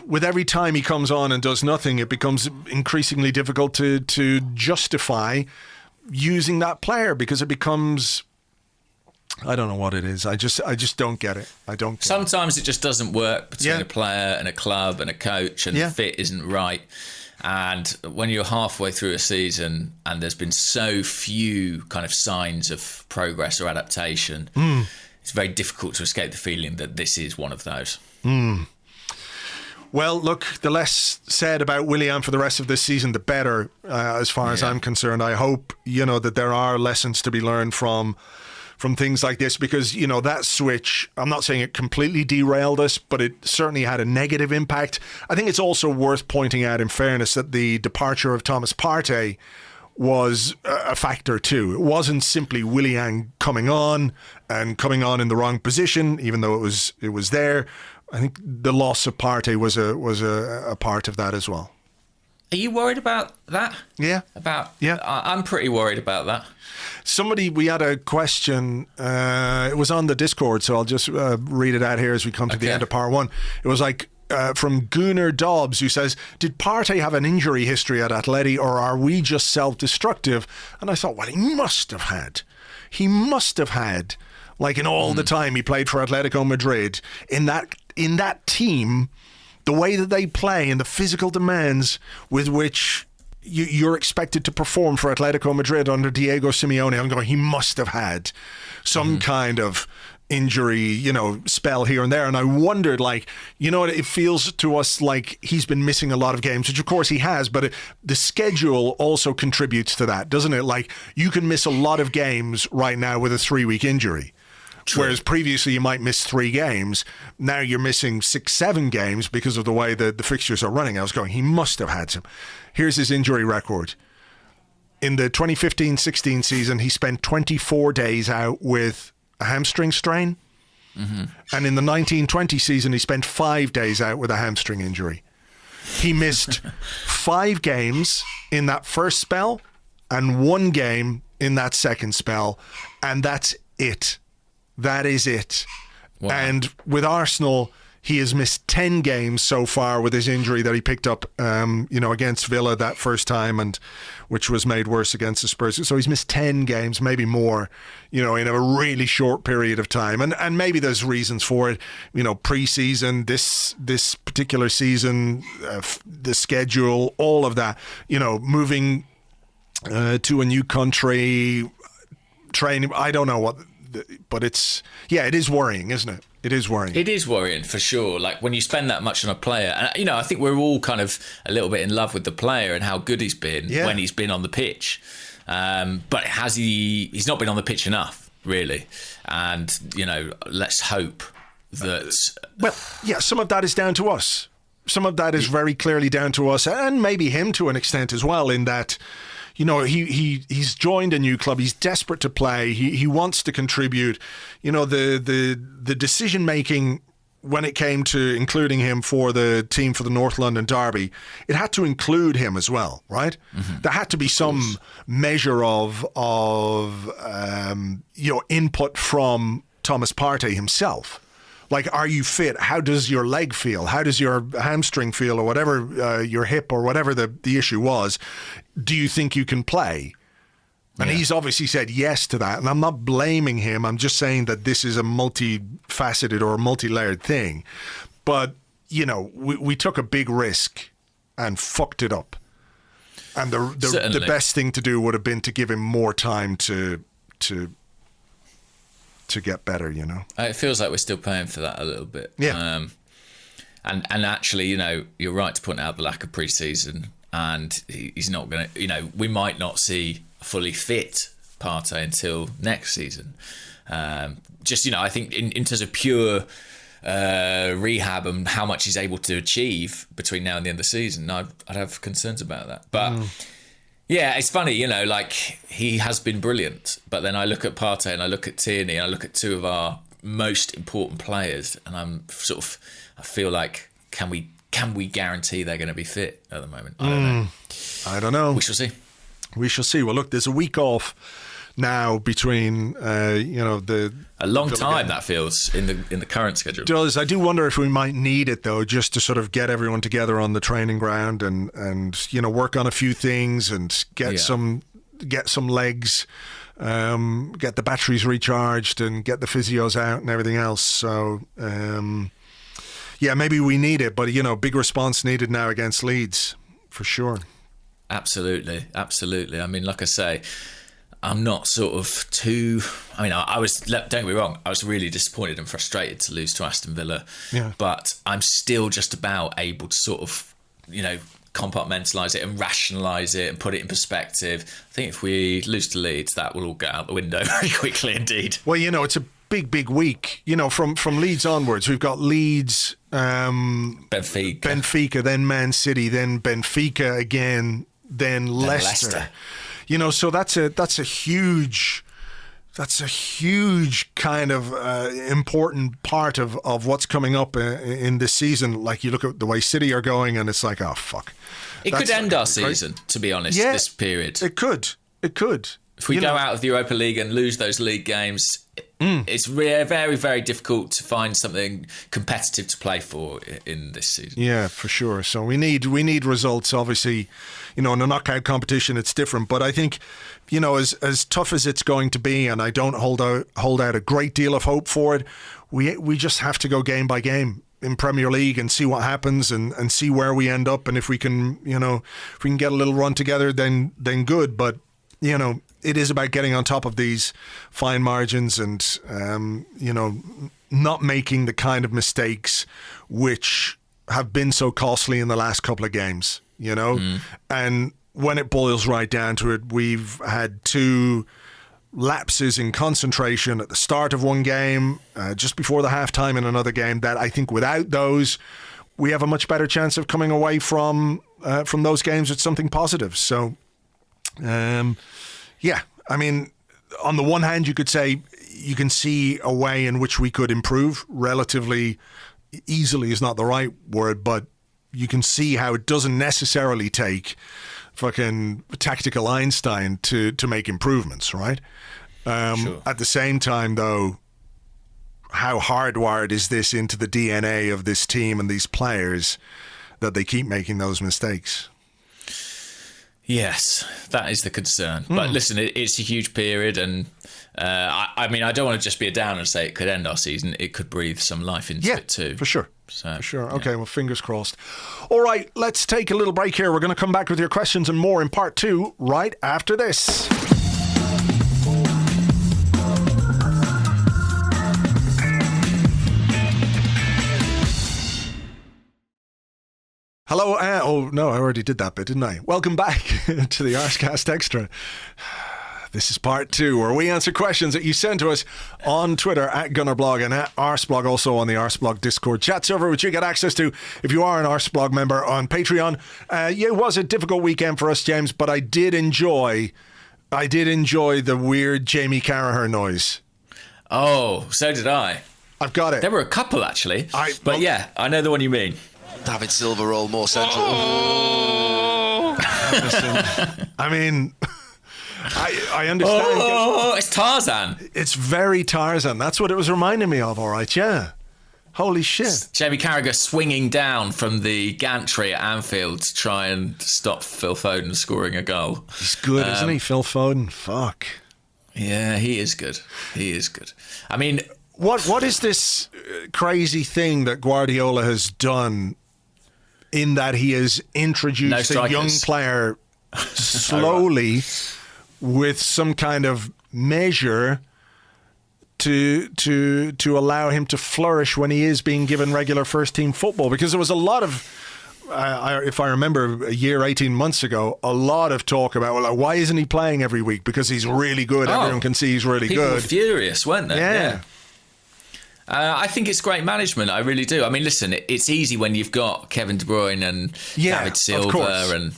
with every time he comes on and does nothing, it becomes increasingly difficult to justify using that player, because it becomes, I don't know what it is. I just don't get it. Sometimes it just doesn't work between a player and a club and a coach, and the fit isn't right. And when you're halfway through a season and there's been so few kind of signs of progress or adaptation, it's very difficult to escape the feeling that this is one of those. Well, look, the less said about Willian for the rest of this season, the better, as far as I'm concerned. I hope, that there are lessons to be learned from things like this, because, that switch, I'm not saying it completely derailed us, but it certainly had a negative impact. I think it's also worth pointing out, in fairness, that the departure of Thomas Partey was a factor too. It wasn't simply Willian coming on in the wrong position, even though it was there. I think the loss of Partey was a part of that as well. Are you worried about that? Yeah. I'm pretty worried about that. We had a question, it was on the Discord, so I'll just read it out here as we come to the end of part one. It was from Gunnar Dobbs, who says, did Partey have an injury history at Atleti, or are we just self-destructive? And I thought, well, he must have had. In all the time he played for Atletico Madrid, in that team, the way that they play and the physical demands with which you're expected to perform for Atletico Madrid under Diego Simeone, I'm going, he must have had some kind of injury, spell here and there. And I wondered, it feels to us like he's been missing a lot of games, which of course he has, but the schedule also contributes to that, doesn't it? You can miss a lot of games right now with a 3-week injury. True. Whereas previously you might miss 3 games. Now you're missing 6-7 games because of the way the fixtures are running. I was going, he must have had some. Here's his injury record. In the 2015-16 season, he spent 24 days out with a hamstring strain. And in the 19-20 season, he spent 5 days out with a hamstring injury. He missed 5 games in that first spell and 1 game in that second spell. And that's it. That is it. Wow. And with Arsenal, he has missed 10 games so far with his injury that he picked up, against Villa that first time, and which was made worse against the Spurs. So he's missed 10 games, maybe more, in a really short period of time. And maybe there's reasons for it. Pre-season, this particular season, the schedule, all of that. Moving to a new country, training. I don't know what. But it is worrying, isn't it? It is worrying. It is worrying, for sure. When you spend that much on a player, and I think we're all kind of a little bit in love with the player and how good he's been when he's been on the pitch. But he's not been on the pitch enough, really. And, let's hope that... some of that is down to us. Some of that is very clearly down to us, and maybe him to an extent as well, in that... he's joined a new club. He's desperate to play. He wants to contribute. The decision making when it came to including him for the team for the North London Derby, it had to include him as well, right? There had to be some measure of input from Thomas Partey himself. Are you fit? How does your leg feel? How does your hamstring feel, or whatever, your hip, or whatever the issue was? Do you think you can play? And he's obviously said yes to that. And I'm not blaming him. I'm just saying that this is a multifaceted or multi-layered thing. But, we took a big risk and fucked it up. And the best thing to do would have been to give him more time to get better, It feels like we're still paying for that a little bit. Yeah. And actually, you're right to point out the lack of pre-season, and he's not going to, we might not see a fully fit Partey until next season. Just, I think in terms of pure rehab and how much he's able to achieve between now and the end of the season, I'd have concerns about that. But yeah, it's funny, like he has been brilliant. But then I look at Partey and I look at Tierney and I look at two of our most important players, and I feel like, can we guarantee they're going to be fit at the moment? I don't know. We shall see. Well, look, there's a week off now between a long time that feels in the current schedule. Does. I do wonder if we might need it though, just to sort of get everyone together on the training ground and work on a few things and get some legs, get the batteries recharged and get the physios out and everything else. So maybe we need it, but big response needed now against Leeds for sure. Absolutely. I mean, like I say, I'm not sort of too... I mean, I was... Don't get me wrong, I was really disappointed and frustrated to lose to Aston Villa. Yeah. But I'm still just about able to sort of, compartmentalise it and rationalise it and put it in perspective. I think if we lose to Leeds, that will all go out the window very quickly indeed. Well, it's a big week. From Leeds onwards, we've got Leeds... Benfica, then Man City, then Benfica again, then Leicester. So that's a huge kind of important part of what's coming up in this season. Like you look at the way City are going, and it's like, oh fuck, it could end our season. To be honest, this period, it could. If we go out of the Europa League and lose those league games, it's very, very difficult to find something competitive to play for in this season. Yeah, for sure. So we need results. Obviously, in a knockout competition, it's different. But I think, as tough as it's going to be, and I don't hold out a great deal of hope for it, we just have to go game by game in Premier League and see what happens and see where we end up. And if we can, if we can get a little run together, then good. But it is about getting on top of these fine margins and, not making the kind of mistakes which have been so costly in the last couple of games, And when it boils right down to it, we've had two lapses in concentration at the start of one game, just before the halftime in another game, that I think without those, we have a much better chance of coming away from those games with something positive. So, I mean, on the one hand, you could say you can see a way in which we could improve relatively easily is not the right word, but you can see how it doesn't necessarily take fucking tactical Einstein to make improvements, right? Sure. At the same time, though, how hardwired is this into the DNA of this team and these players that they keep making those mistakes? Yes, that is the concern. But listen, it's a huge period, and I mean, I don't want to just be a downer and say it could end our season. It could breathe some life into it too. For sure. For sure. Okay, well, fingers crossed. All right, let's take a little break here. We're going to come back with your questions and more in part 2 right after this. Hello. Oh, no, I already did that bit, didn't I? Welcome back to the Arsecast Extra. This is part 2, where we answer questions that you send to us on Twitter at Gunnerblog and at Arseblog, also on the Arseblog Discord chat server, which you get access to if you are an Arseblog member on Patreon. It was a difficult weekend for us, James, but I did enjoy the weird Jamie Carragher noise. Oh, so did I. I've got it. There were a couple, actually. I know the one you mean. David Silva roll more central. Oh. Listen, I mean, I understand. Oh, it's Tarzan. It's very Tarzan. That's what it was reminding me of, all right, yeah. Holy shit. Jamie Carragher swinging down from the gantry at Anfield to try and stop Phil Foden scoring a goal. He's good, isn't he, Phil Foden? Fuck. Yeah, he is good. I mean... What is this crazy thing that Guardiola has done in that he has introduced a young player slowly with some kind of measure to allow him to flourish when he is being given regular first team football? Because there was a lot of if I remember a year, 18 months ago, a lot of talk about, well, why isn't he playing every week? Because he's really good. Everyone can see he's really people good. Were furious, weren't they? Yeah. I think it's great management. I really do. I mean, listen, it's easy when you've got Kevin De Bruyne and David Silva and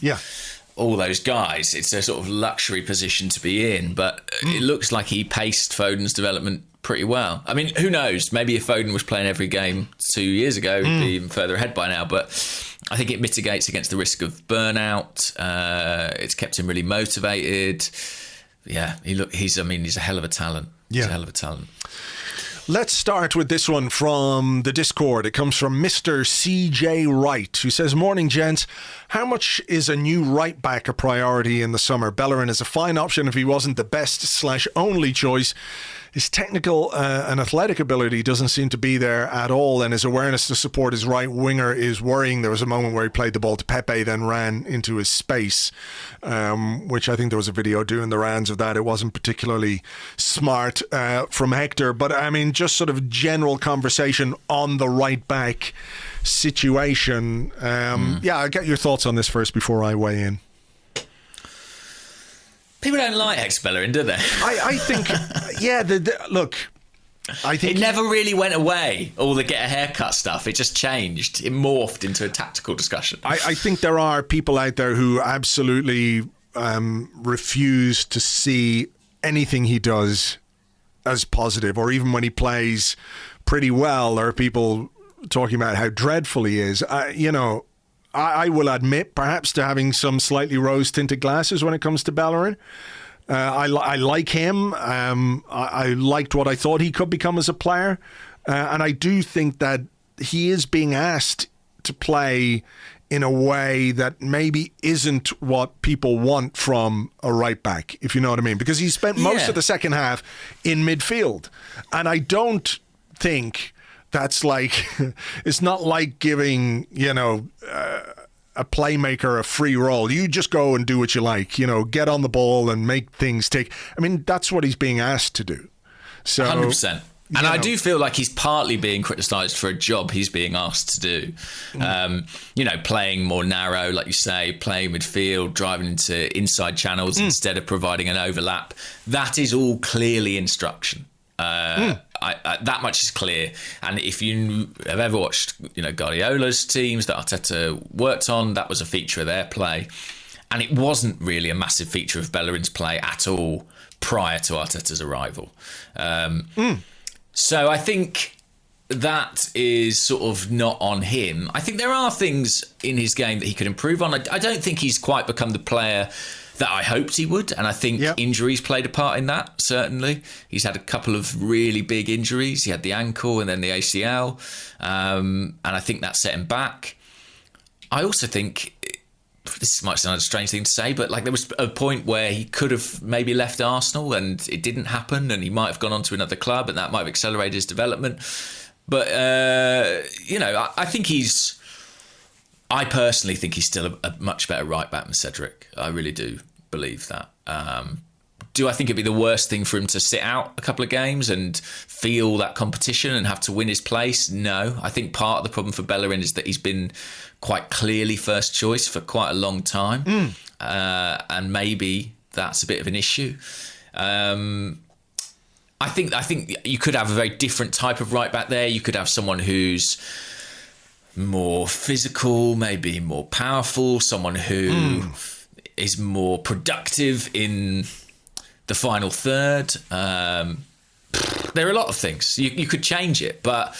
all those guys. It's a sort of luxury position to be in, but it looks like he paced Foden's development pretty well. I mean, who knows? Maybe if Foden was playing every game 2 years ago, he'd be even further ahead by now. But I think it mitigates against the risk of burnout. It's kept him really motivated. Yeah, he's a hell of a talent. He's a hell of a talent. Let's start with this one from the Discord. It comes from Mr. CJ Wright, who says, "Morning, gents. How much is a new right back a priority in the summer? Bellerin is a fine option if he wasn't the best/only choice. His technical and athletic ability doesn't seem to be there at all, and his awareness to support his right winger is worrying. There was a moment where he played the ball to Pepe, then ran into his space, which I think there was a video doing the rounds of that. It wasn't particularly smart from Hector, but I mean, just sort of general conversation on the right back situation. Yeah, I'll get your thoughts on this first before I weigh in. People don't like Hector Bellerin, do they? I think, look, I think it never really went away, all the get a haircut stuff. It just changed. It morphed into a tactical discussion. I think there are people out there who absolutely refuse to see anything he does as positive, or even when he plays pretty well, there are people talking about how dreadful he is. I will admit, perhaps, to having some slightly rose-tinted glasses when it comes to Bellerin. I like him. I liked what I thought he could become as a player. And I do think that he is being asked to play in a way that maybe isn't what people want from a right back, if you know what I mean. Because he spent most of the second half in midfield. And I don't think... that's like, it's not like giving, a playmaker a free role. You just go and do what you like, get on the ball and make things tick. I mean, that's what he's being asked to do. So 100%. And I do feel like he's partly being criticised for a job he's being asked to do. Playing more narrow, like you say, playing midfield, driving into inside channels instead of providing an overlap. That is all clearly instruction. That much is clear, and if you have ever watched, Guardiola's teams that Arteta worked on, that was a feature of their play, and it wasn't really a massive feature of Bellerin's play at all prior to Arteta's arrival. So I think that is sort of not on him. I think there are things in his game that he could improve on. I don't think he's quite become the player that I hoped he would, and I think injuries played a part in that, certainly. He's had a couple of really big injuries. He had the ankle and then the ACL, and I think that set him back. I also think, this might sound a strange thing to say, but there was a point where he could have maybe left Arsenal and it didn't happen, and he might have gone on to another club and that might have accelerated his development. But, I think I personally think he's still a much better right back than Cedric. I really do believe that. Do I think it'd be the worst thing for him to sit out a couple of games and feel that competition and have to win his place? No. I think part of the problem for Bellerin is that he's been quite clearly first choice for quite a long time. And maybe that's a bit of an issue. I think you could have a very different type of right back there. You could have someone who's more physical, maybe more powerful, someone who is more productive in the final third. There are a lot of things. You could change it, but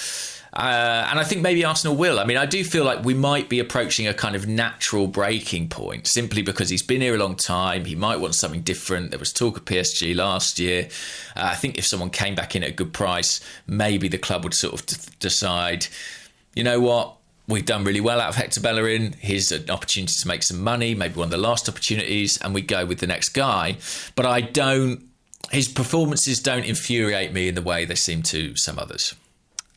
and I think maybe Arsenal will. I mean, I do feel like we might be approaching a kind of natural breaking point simply because he's been here a long time. He might want something different. There was talk of PSG last year. I think if someone came back in at a good price, maybe the club would sort of decide, you know what? We've done really well out of Hector Bellerin. Here's an opportunity to make some money, maybe one of the last opportunities, and we go with the next guy. But his performances don't infuriate me in the way they seem to some others.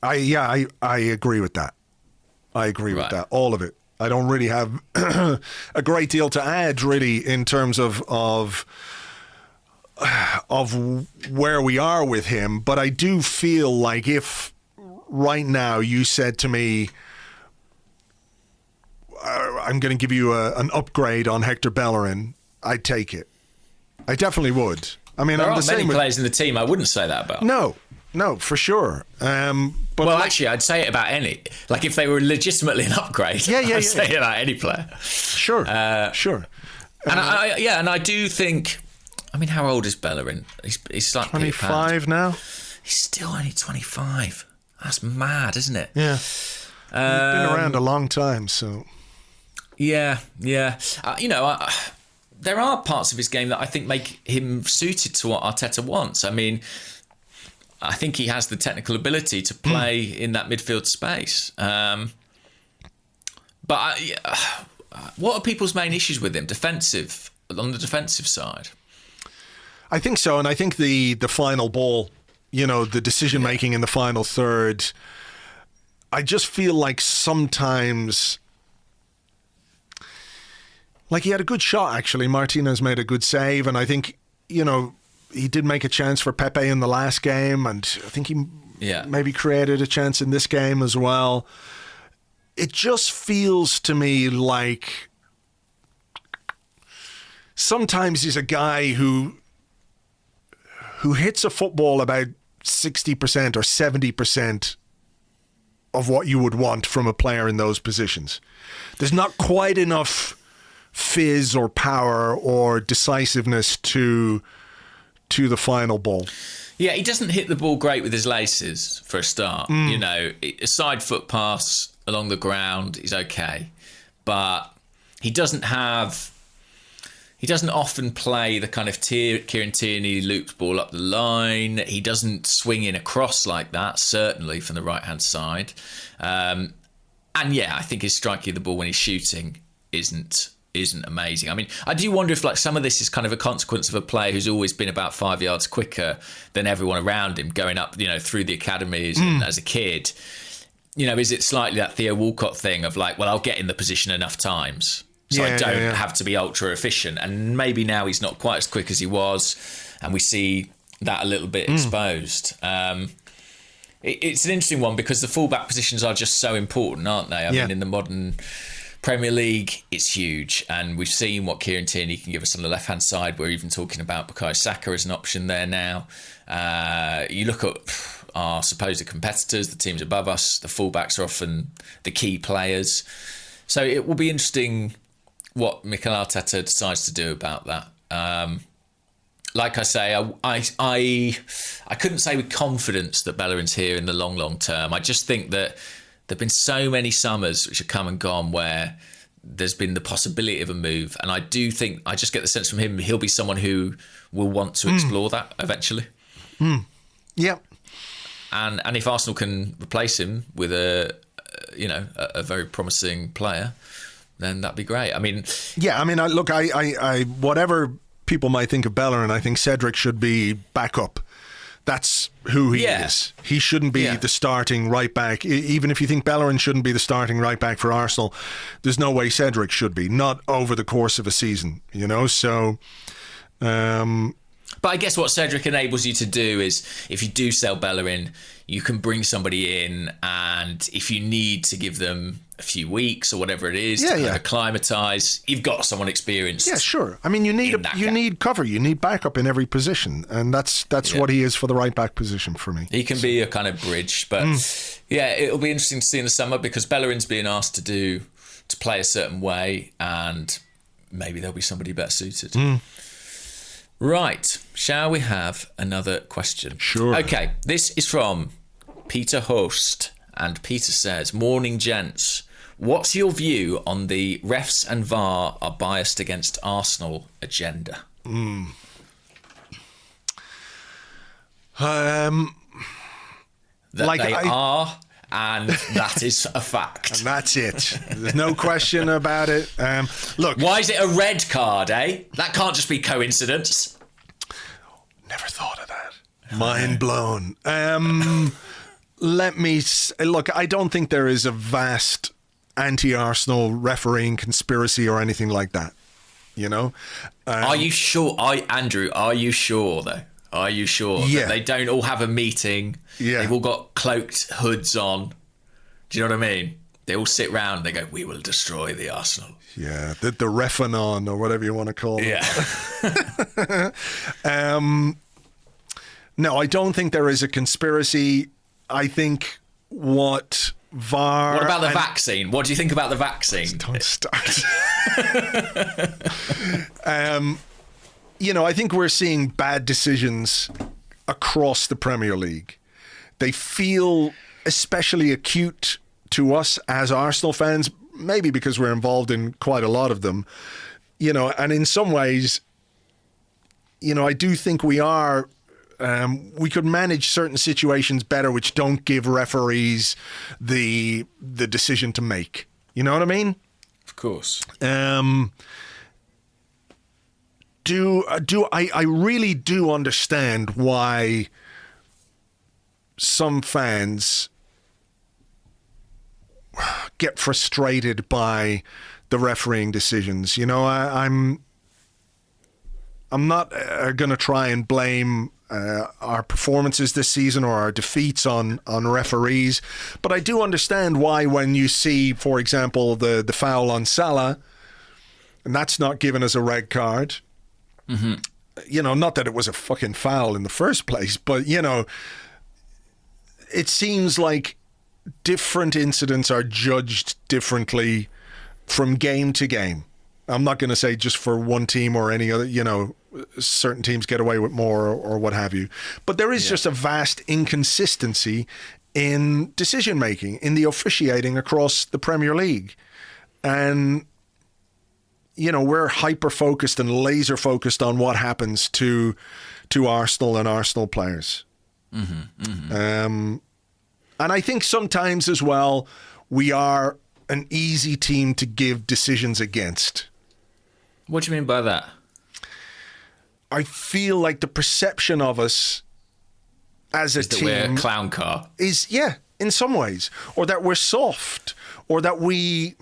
I agree with that. I agree with that. All of it. I don't really have a great deal to add, really, in terms of where we are with him. But I do feel like if right now you said to me, I'm going to give you an upgrade on Hector Bellerin, I'd take it. I definitely would. I mean, there I'm aren't the many same players in the team I wouldn't say that about. No, for sure. But well, actually, I'd say it about any. Like, if they were legitimately an upgrade, I'd say it about any player. Sure, sure. And I do think. I mean, how old is Bellerin? He's like 25 now. He's still only 25. That's mad, isn't it? Yeah. He's been around a long time, so. Yeah. There are parts of his game that I think make him suited to what Arteta wants. I mean, I think he has the technical ability to play in that midfield space. But what are people's main issues with him? On the defensive side? I think so, and I think the final ball, the decision-making in the final third, I just feel like sometimes... Like, he had a good shot, actually. Martinez made a good save, and I think, he did make a chance for Pepe in the last game, and I think he maybe created a chance in this game as well. It just feels to me like sometimes he's a guy who hits a football about 60% or 70% of what you would want from a player in those positions. There's not quite enough fizz or power or decisiveness to the final ball. Yeah, he doesn't hit the ball great with his laces for a start. A side foot pass along the ground is okay, but he doesn't often play the kind of Kieran Tierney looped ball up the line. He doesn't swing in across like that, certainly from the right-hand side. I think his striking of the ball when he's shooting isn't amazing. I mean, I do wonder if some of this is kind of a consequence of a player who's always been about 5 yards quicker than everyone around him, going up, through the academies and as a kid. Is it slightly that Theo Walcott thing of I'll get in the position enough times, so I don't have to be ultra efficient. And maybe now he's not quite as quick as he was, and we see that a little bit exposed. It's an interesting one because the fullback positions are just so important, aren't they? I mean, in the modern Premier League, it's huge, and we've seen what Kieran Tierney can give us on the left-hand side. We're even talking about Bukayo Saka as an option there now. You look at our supposed competitors, the teams above us, the fullbacks are often the key players. So it will be interesting what Mikel Arteta decides to do about that. Like I say, I couldn't say with confidence that Bellerin's here in the long term. I just think that there have been so many summers which have come and gone where there's been the possibility of a move. And I do think, I just get the sense from him, he'll be someone who will want to explore that eventually. Yeah. And if Arsenal can replace him with a very promising player, then that'd be great. I mean... Yeah, I mean, I whatever people might think of Bellerin, I think Cedric should be backup. That's who he is. He shouldn't be the starting right back. Even if you think Bellerin shouldn't be the starting right back for Arsenal, there's no way Cedric should be. Not over the course of a season, So, but I guess what Cedric enables you to do is, if you do sell Bellerin, you can bring somebody in, and if you need to give them a few weeks or whatever it is to kind of acclimatise, you've got someone experienced. Yeah, sure. I mean, you need cover, you need backup in every position, and that's what he is for the right back position for me. He can be a kind of bridge, but it'll be interesting to see in the summer because Bellerin's being asked to play a certain way, and maybe there'll be somebody better suited. Right, shall we have another question? Sure. Okay, this is from Peter Host, and Peter says, "Morning, gents. What's your view on the refs and VAR are biased against Arsenal agenda?" That they are, and that is a fact. And that's it. There's no question about it. Look, why is it a red card, eh? That can't just be coincidence. Never thought of that. Mind blown. Look, I don't think there is a vast anti-Arsenal refereeing conspiracy or anything like that. Are you sure? Andrew, are you sure though? Are you sure that they don't all have a meeting? Yeah. They've all got cloaked hoods on. Do you know what I mean? They all sit round and they go, we will destroy the Arsenal. Yeah, the Refanon or whatever you want to call it. Yeah. No, I don't think there is a conspiracy. I think what VAR... What about the vaccine? What do you think about the vaccine? Don't start. I think we're seeing bad decisions across the Premier League. They feel especially acute to us as Arsenal fans, maybe because we're involved in quite a lot of them, and in some ways, I do think we are, we could manage certain situations better which don't give referees the decision to make. You know what I mean? Of course. I really do understand why some fans get frustrated by the refereeing decisions. I'm not going to try and blame our performances this season or our defeats on referees, but I do understand why when you see, for example, the foul on Salah, and that's not given as a red card. Mm-hmm. Not that it was a fucking foul in the first place, but it seems like different incidents are judged differently from game to game. I'm not going to say just for one team or any other, certain teams get away with more or what have you. But there is just a vast inconsistency in decision making, in the officiating across the Premier League. And, we're hyper focused and laser focused on what happens to Arsenal and Arsenal players. Mm-hmm, mm-hmm. And I think sometimes as well, we are an easy team to give decisions against. What do you mean by that? I feel like the perception of us as a team... that we're a clown car. Is, in some ways. Or that we're soft. Or that we...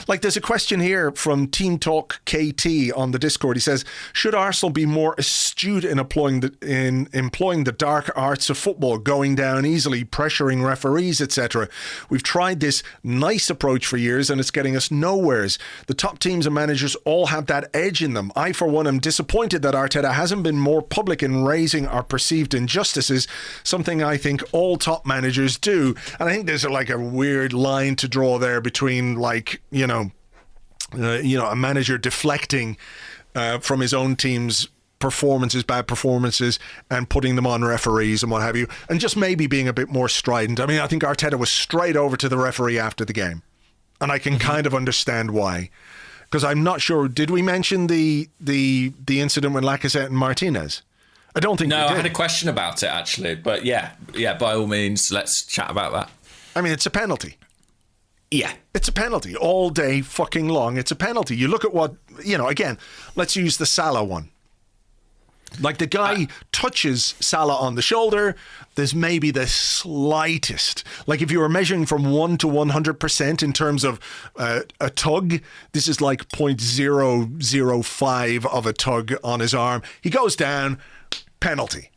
Like, there's a question here from Team Talk KT on the Discord. He says, should Arsenal be more astute in employing the dark arts of football, going down easily, pressuring referees, etc.? We've tried this nice approach for years and it's getting us nowheres. The top teams and managers all have that edge in them. I, for one, am disappointed that Arteta hasn't been more public in raising our perceived injustices, something I think all top managers do. And I think there's a weird line to draw there between a manager deflecting from his own team's bad performances, and putting them on referees and what have you, and just maybe being a bit more strident. I mean, I think Arteta was straight over to the referee after the game, and I can kind of understand why. Because I'm not sure, did we mention the incident with Lacazette and Martinez? I don't think we did. I had a question about it, actually. But yeah, by all means, let's chat about that. I mean, it's a penalty. Yeah. It's a penalty. All day fucking long, it's a penalty. You look at what, again, let's use the Salah one. Like, the guy touches Salah on the shoulder, there's maybe the slightest. Like, if you were measuring from 1 to 100% in terms of a tug, this is like 0.005 of a tug on his arm. He goes down, penalty.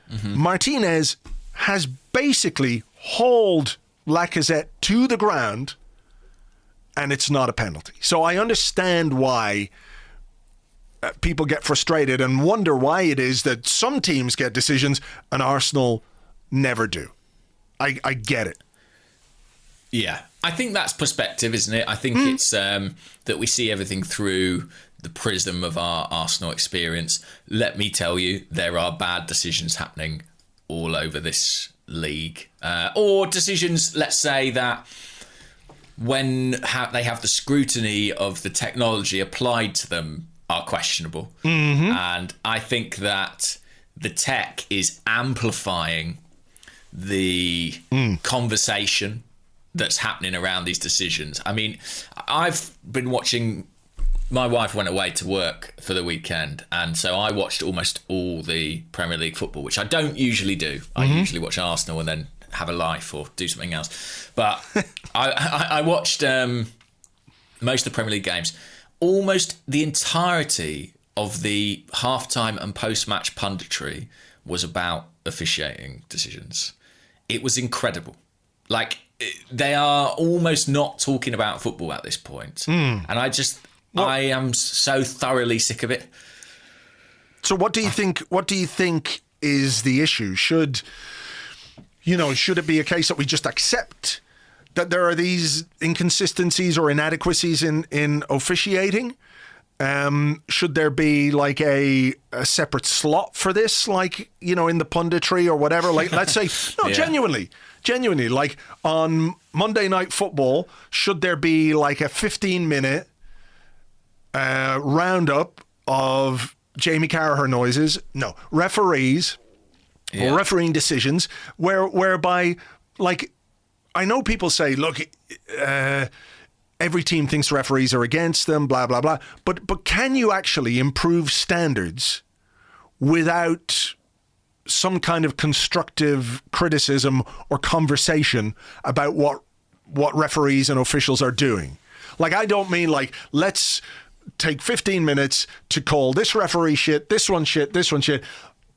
Mm-hmm. Martinez has basically hauled Lacazette to the ground, and it's not a penalty. So I understand why people get frustrated and wonder why it is that some teams get decisions and Arsenal never do. I get it. Yeah, I think that's perspective, isn't it? I think it's that we see everything through the prism of our Arsenal experience. Let me tell you, there are bad decisions happening all over this league. Or decisions, let's say, that when they have the scrutiny of the technology applied to them are questionable. Mm-hmm. And I think that the tech is amplifying the conversation that's happening around these decisions. I mean, I've been watching... My wife went away to work for the weekend, and so I watched almost all the Premier League football, which I don't usually do. I usually watch Arsenal and then have a life or do something else. But I watched most of the Premier League games. Almost the entirety of the halftime and post-match punditry was about officiating decisions. It was incredible. Like, they are almost not talking about football at this point. And I am so thoroughly sick of it. So what do you think? What do you think is the issue? Should it be a case that we just accept that there are these inconsistencies or inadequacies in officiating? Should there be like a separate slot for this, like, in the punditry or whatever? Like, let's say, genuinely, like on Monday Night Football, should there be like a 15-minute roundup of Jamie Carragher noises? No, referees or refereeing decisions, whereby, like, I know people say, look, every team thinks referees are against them, blah, blah, blah. But can you actually improve standards without some kind of constructive criticism or conversation about what referees and officials are doing? Like, I don't mean like, let's take 15 minutes to call this referee shit, this one shit, this one shit,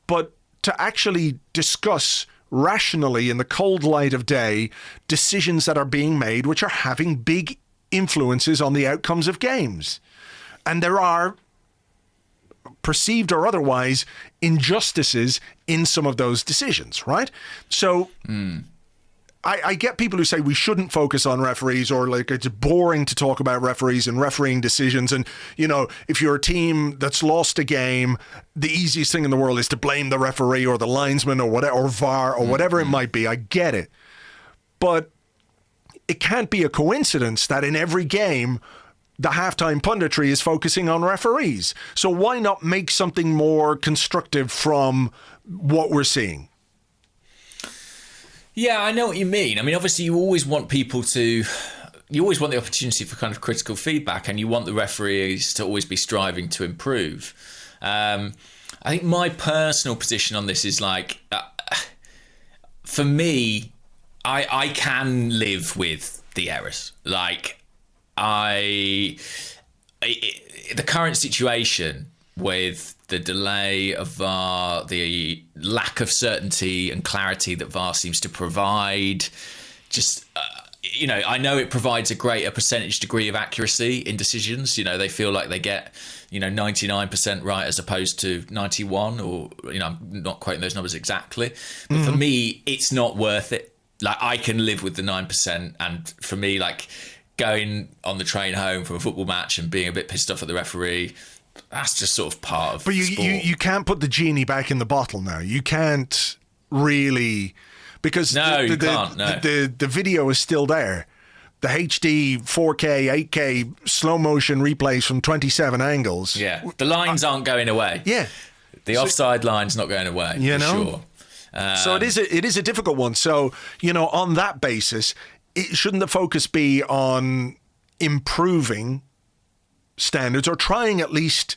but to actually discuss rationally in the cold light of day decisions that are being made which are having big influences on the outcomes of games. And there are, perceived or otherwise, injustices in some of those decisions, right? So I get people who say we shouldn't focus on referees, or like it's boring to talk about referees and refereeing decisions. And, if you're a team that's lost a game, the easiest thing in the world is to blame the referee or the linesman or whatever, or VAR or whatever it might be. I get it. But it can't be a coincidence that in every game, the halftime punditry is focusing on referees. So why not make something more constructive from what we're seeing? Yeah, I know what you mean. I mean, obviously, you always want the opportunity for kind of critical feedback, and you want the referees to always be striving to improve. I think my personal position on this is like, for me, I can live with the errors. Like, the current situation with the delay of VAR, the lack of certainty and clarity that VAR seems to provide, just, I know it provides a greater percentage degree of accuracy in decisions. They feel like they get, 99% right as opposed to 91, or, I'm not quoting those numbers exactly. But for me, it's not worth it. Like, I can live with the 9%. And for me, like, going on the train home from a football match and being a bit pissed off at the referee, that's just sort of part of sport. But you can't put the genie back in the bottle now. You can't really, because the video is still there. The HD 4K, 8K slow motion replays from 27 angles. Yeah, the lines aren't going away. Yeah, the offside line's not going away. Sure. So it is a difficult one. So, on that basis, shouldn't the focus be on improving standards, or trying at least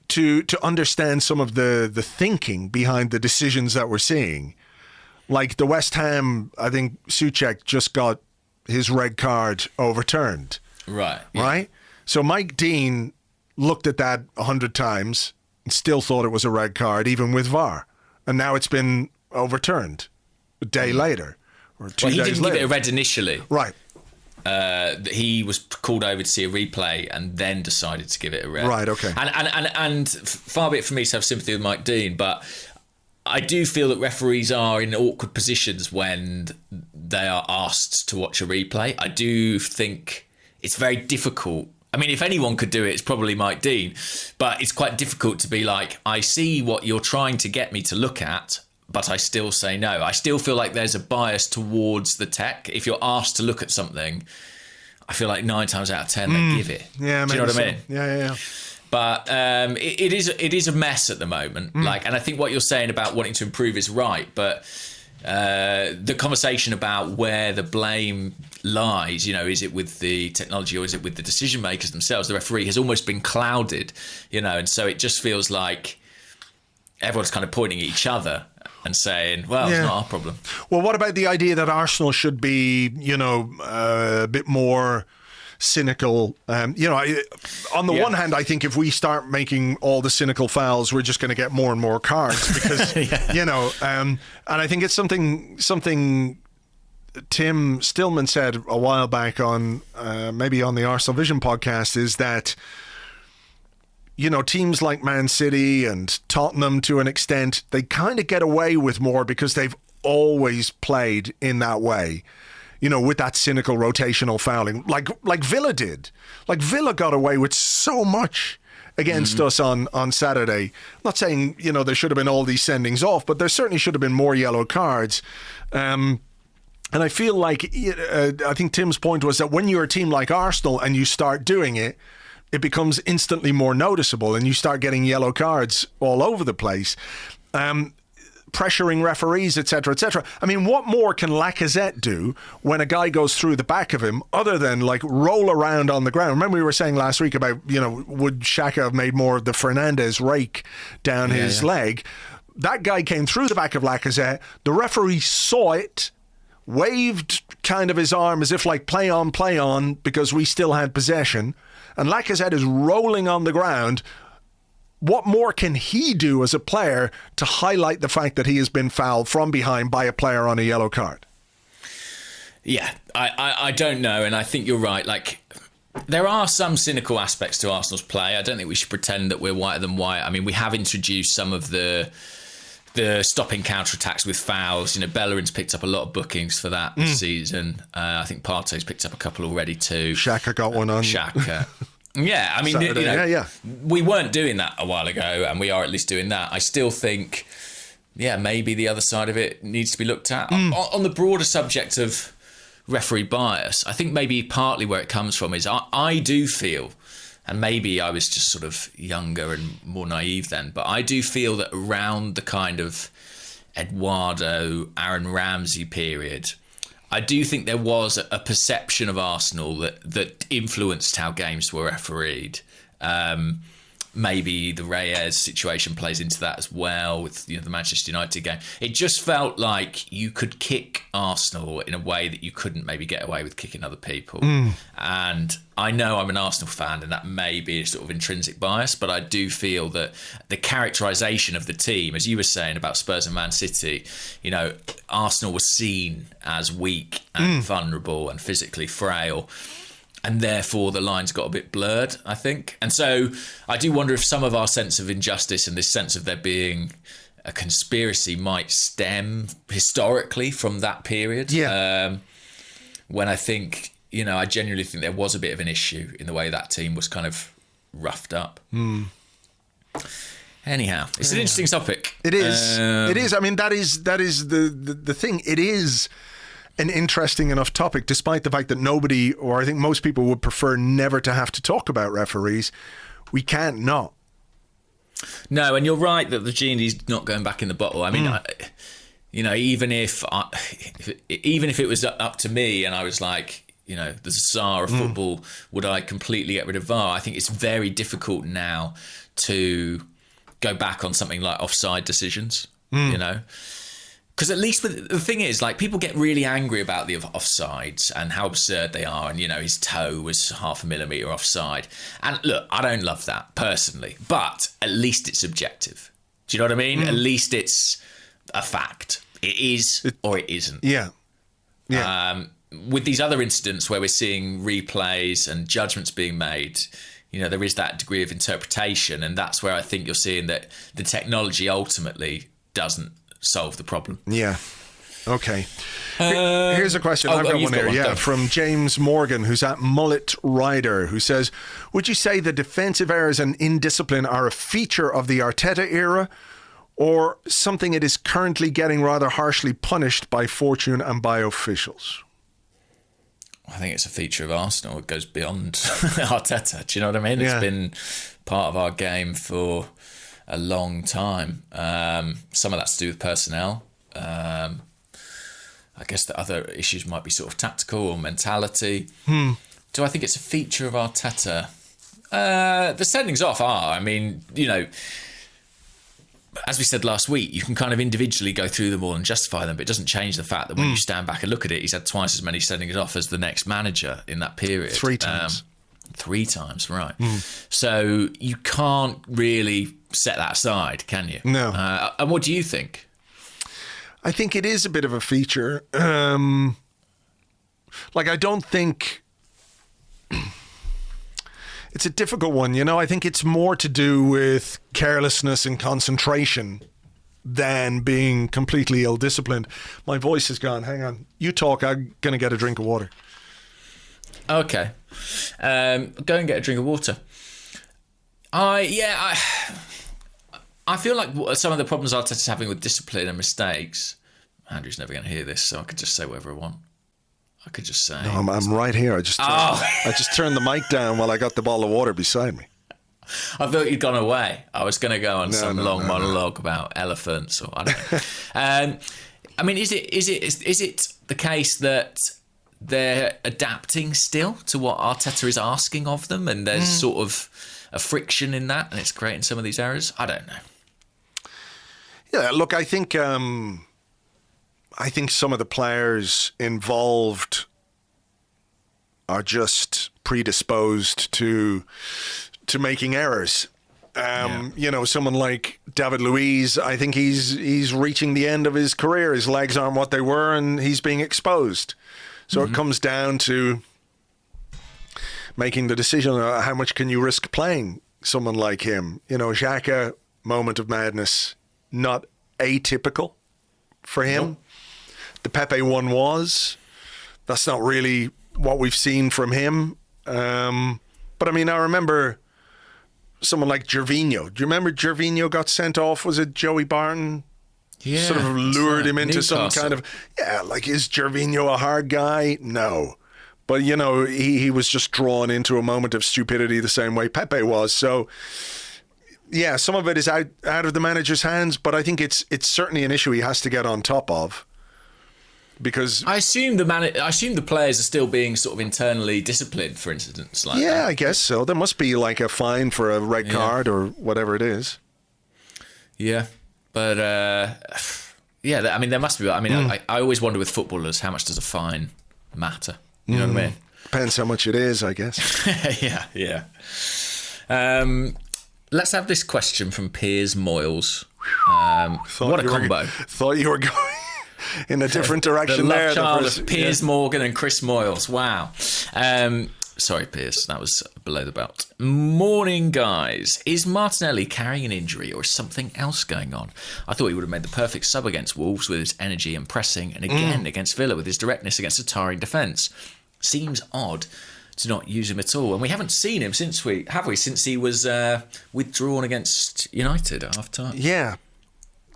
to understand some of the thinking behind the decisions that we're seeing? Like the West Ham, I think Souček just got his red card overturned. Right. Yeah. Right? So Mike Dean looked at that 100 times and still thought it was a red card, even with VAR. And now it's been overturned a day later, or 2 days later. He didn't give it a red initially. Right. He was called over to see a replay and then decided to give it a red. Right, okay. And far be it from me to have sympathy with Mike Dean, but I do feel that referees are in awkward positions when they are asked to watch a replay. I do think it's very difficult. I mean, if anyone could do it, it's probably Mike Dean. But it's quite difficult to be like, I see what you're trying to get me to look at, but I still say no. I still feel like there's a bias towards the tech. If you're asked to look at something, I feel like 9 times out of 10 they give it. Yeah, do you know what I mean? Yeah. But it is a mess at the moment. Like, and I think what you're saying about wanting to improve is right. But the conversation about where the blame lies, is it with the technology or is it with the decision makers themselves? The referee has almost been clouded, and so it just feels like everyone's kind of pointing at each other and saying, well, it's not our problem. Well, what about the idea that Arsenal should be, a bit more cynical? On the one hand, I think if we start making all the cynical fouls, we're just going to get more and more cards because, and I think it's something Tim Stillman said a while back on maybe on the Arsenal Vision podcast is that, teams like Man City and Tottenham to an extent, they kind of get away with more because they've always played in that way, with that cynical rotational fouling, like Villa did. Like Villa got away with so much against us on Saturday. I'm not saying, there should have been all these sendings off, but there certainly should have been more yellow cards. And I feel like, I think Tim's point was that when you're a team like Arsenal and you start doing it, it becomes instantly more noticeable and you start getting yellow cards all over the place. Pressuring referees, etc., etc. I mean, what more can Lacazette do when a guy goes through the back of him other than roll around on the ground? Remember we were saying last week about, would Xhaka have made more of the Fernandes rake down his leg? That guy came through the back of Lacazette. The referee saw it, waved kind of his arm as if play on, because we still had possession. And Lacazette is rolling on the ground. What more can he do as a player to highlight the fact that he has been fouled from behind by a player on a yellow card? Yeah, I don't know. And I think you're right. There are some cynical aspects to Arsenal's play. I don't think we should pretend that we're whiter than white. I mean, we have introduced some of the stopping counter-attacks with fouls. Bellerin's picked up a lot of bookings for that this season. I think Partey's picked up a couple already too. Xhaka got one on. Xhaka. Yeah, I mean, we weren't doing that a while ago, and we are at least doing that. I still think, maybe the other side of it needs to be looked at. On the broader subject of referee bias, I think maybe partly where it comes from is I do feel, and maybe I was just sort of younger and more naive then, but I do feel that around the kind of Eduardo, Aaron Ramsey period, I do think there was a perception of Arsenal that influenced how games were refereed. Maybe the Reyes situation plays into that as well with the Manchester United game. It just felt like you could kick Arsenal in a way that you couldn't maybe get away with kicking other people. And I know I'm an Arsenal fan and that may be a sort of intrinsic bias, but I do feel that the characterisation of the team, as you were saying about Spurs and Man City, Arsenal was seen as weak and vulnerable and physically frail. And therefore, the lines got a bit blurred, I think. And so I do wonder if some of our sense of injustice and this sense of there being a conspiracy might stem historically from that period. Yeah. When I think, I genuinely think there was a bit of an issue in the way that team was kind of roughed up. Anyhow, it's an interesting topic. It is. It is. I mean, that is the thing. It is an interesting enough topic, despite the fact that nobody, or I think most people would prefer never to have to talk about referees. We can't not. No, and you're right that the genie's not going back in the bottle. I mean, even if it was up to me and I was like, the czar of football, would I completely get rid of VAR? I think it's very difficult now to go back on something like offside decisions, Because at least the thing is, people get really angry about the offsides and how absurd they are. And, his toe was half a millimetre offside. And look, I don't love that personally, but at least it's objective. Do you know what I mean? At least it's a fact. It is or it isn't. Yeah. With these other incidents where we're seeing replays and judgments being made, there is that degree of interpretation. And that's where I think you're seeing that the technology ultimately doesn't solve the problem. Yeah. Okay. Here's a question. I've got one here. Yeah, from James Morgan, who's at Mullet Rider, who says, would you say the defensive errors and indiscipline are a feature of the Arteta era or something it is currently getting rather harshly punished by fortune and by officials? I think it's a feature of Arsenal. It goes beyond Arteta. Do you know what I mean? Yeah. It's been part of our game for a long time. Some of that's to do with personnel. I guess the other issues might be sort of tactical or mentality. Do I think it's a feature of Arteta? The sendings off are. I mean, as we said last week, you can kind of individually go through them all and justify them, but it doesn't change the fact that when you stand back and look at it, he's had twice as many sendings off as the next manager in that period. 3 times. 3 times, right. So you can't really set that aside, can you? No. And what do you think? I think it is a bit of a feature. like, I don't think it's a difficult one. You know, I think it's more to do with carelessness and concentration than being completely ill-disciplined. My voice is gone. Hang on. You talk. I'm going to get a drink of water. Okay. Go and get a drink of water. I feel like some of the problems Arteta's having with discipline and mistakes. Andrew's never going to hear this, so I could just say whatever I want. I could just say. No, I'm right here. I just turned the mic down while I got the bottle of water beside me. I thought you'd gone away. I was going to go on some long monologue about elephants, or I don't know. I mean, is it the case that they're adapting still to what Arteta is asking of them, and there's sort of a friction in that, and it's creating some of these errors? I don't know. Yeah, look, I think some of the players involved are just predisposed to making errors. You know, someone like David Luiz, I think he's reaching the end of his career. His legs aren't what they were, and he's being exposed. So it comes down to making the decision, how much can you risk playing someone like him? You know, Xhaka, moment of madness, not atypical for him. Nope. The Pepe one was. That's not really what we've seen from him. But I mean, I remember someone like Gervinho. Do you remember Gervinho got sent off? Was it Joey Barton? Yeah. Sort of lured him into Newcastle. some kind of, like, is Gervinho a hard guy? No. But, you know, he was just drawn into a moment of stupidity the same way Pepe was. So, yeah, some of it is out of the manager's hands, but I think it's certainly an issue he has to get on top of. Because I assume the players are still being sort of internally disciplined for incidents like that. Yeah, I guess so. There must be like a fine for a red card or whatever it is. Yeah, but I mean, there must be. I mean, I always wonder with footballers, how much does a fine matter? You know what I mean? Depends how much it is, I guess. Yeah. Let's have this question from Piers Moyles. What a combo! Thought you were going in a different direction the there. Child of Piers Morgan and Chris Moyles. Wow. Sorry, Piers. That was below the belt. Morning, guys. Is Martinelli carrying an injury or is something else going on? I thought he would have made the perfect sub against Wolves with his energy and pressing, and again against Villa with his directness against a tiring defence. Seems odd to not use him at all. And we haven't seen him since he was withdrawn against United at half time. Yeah.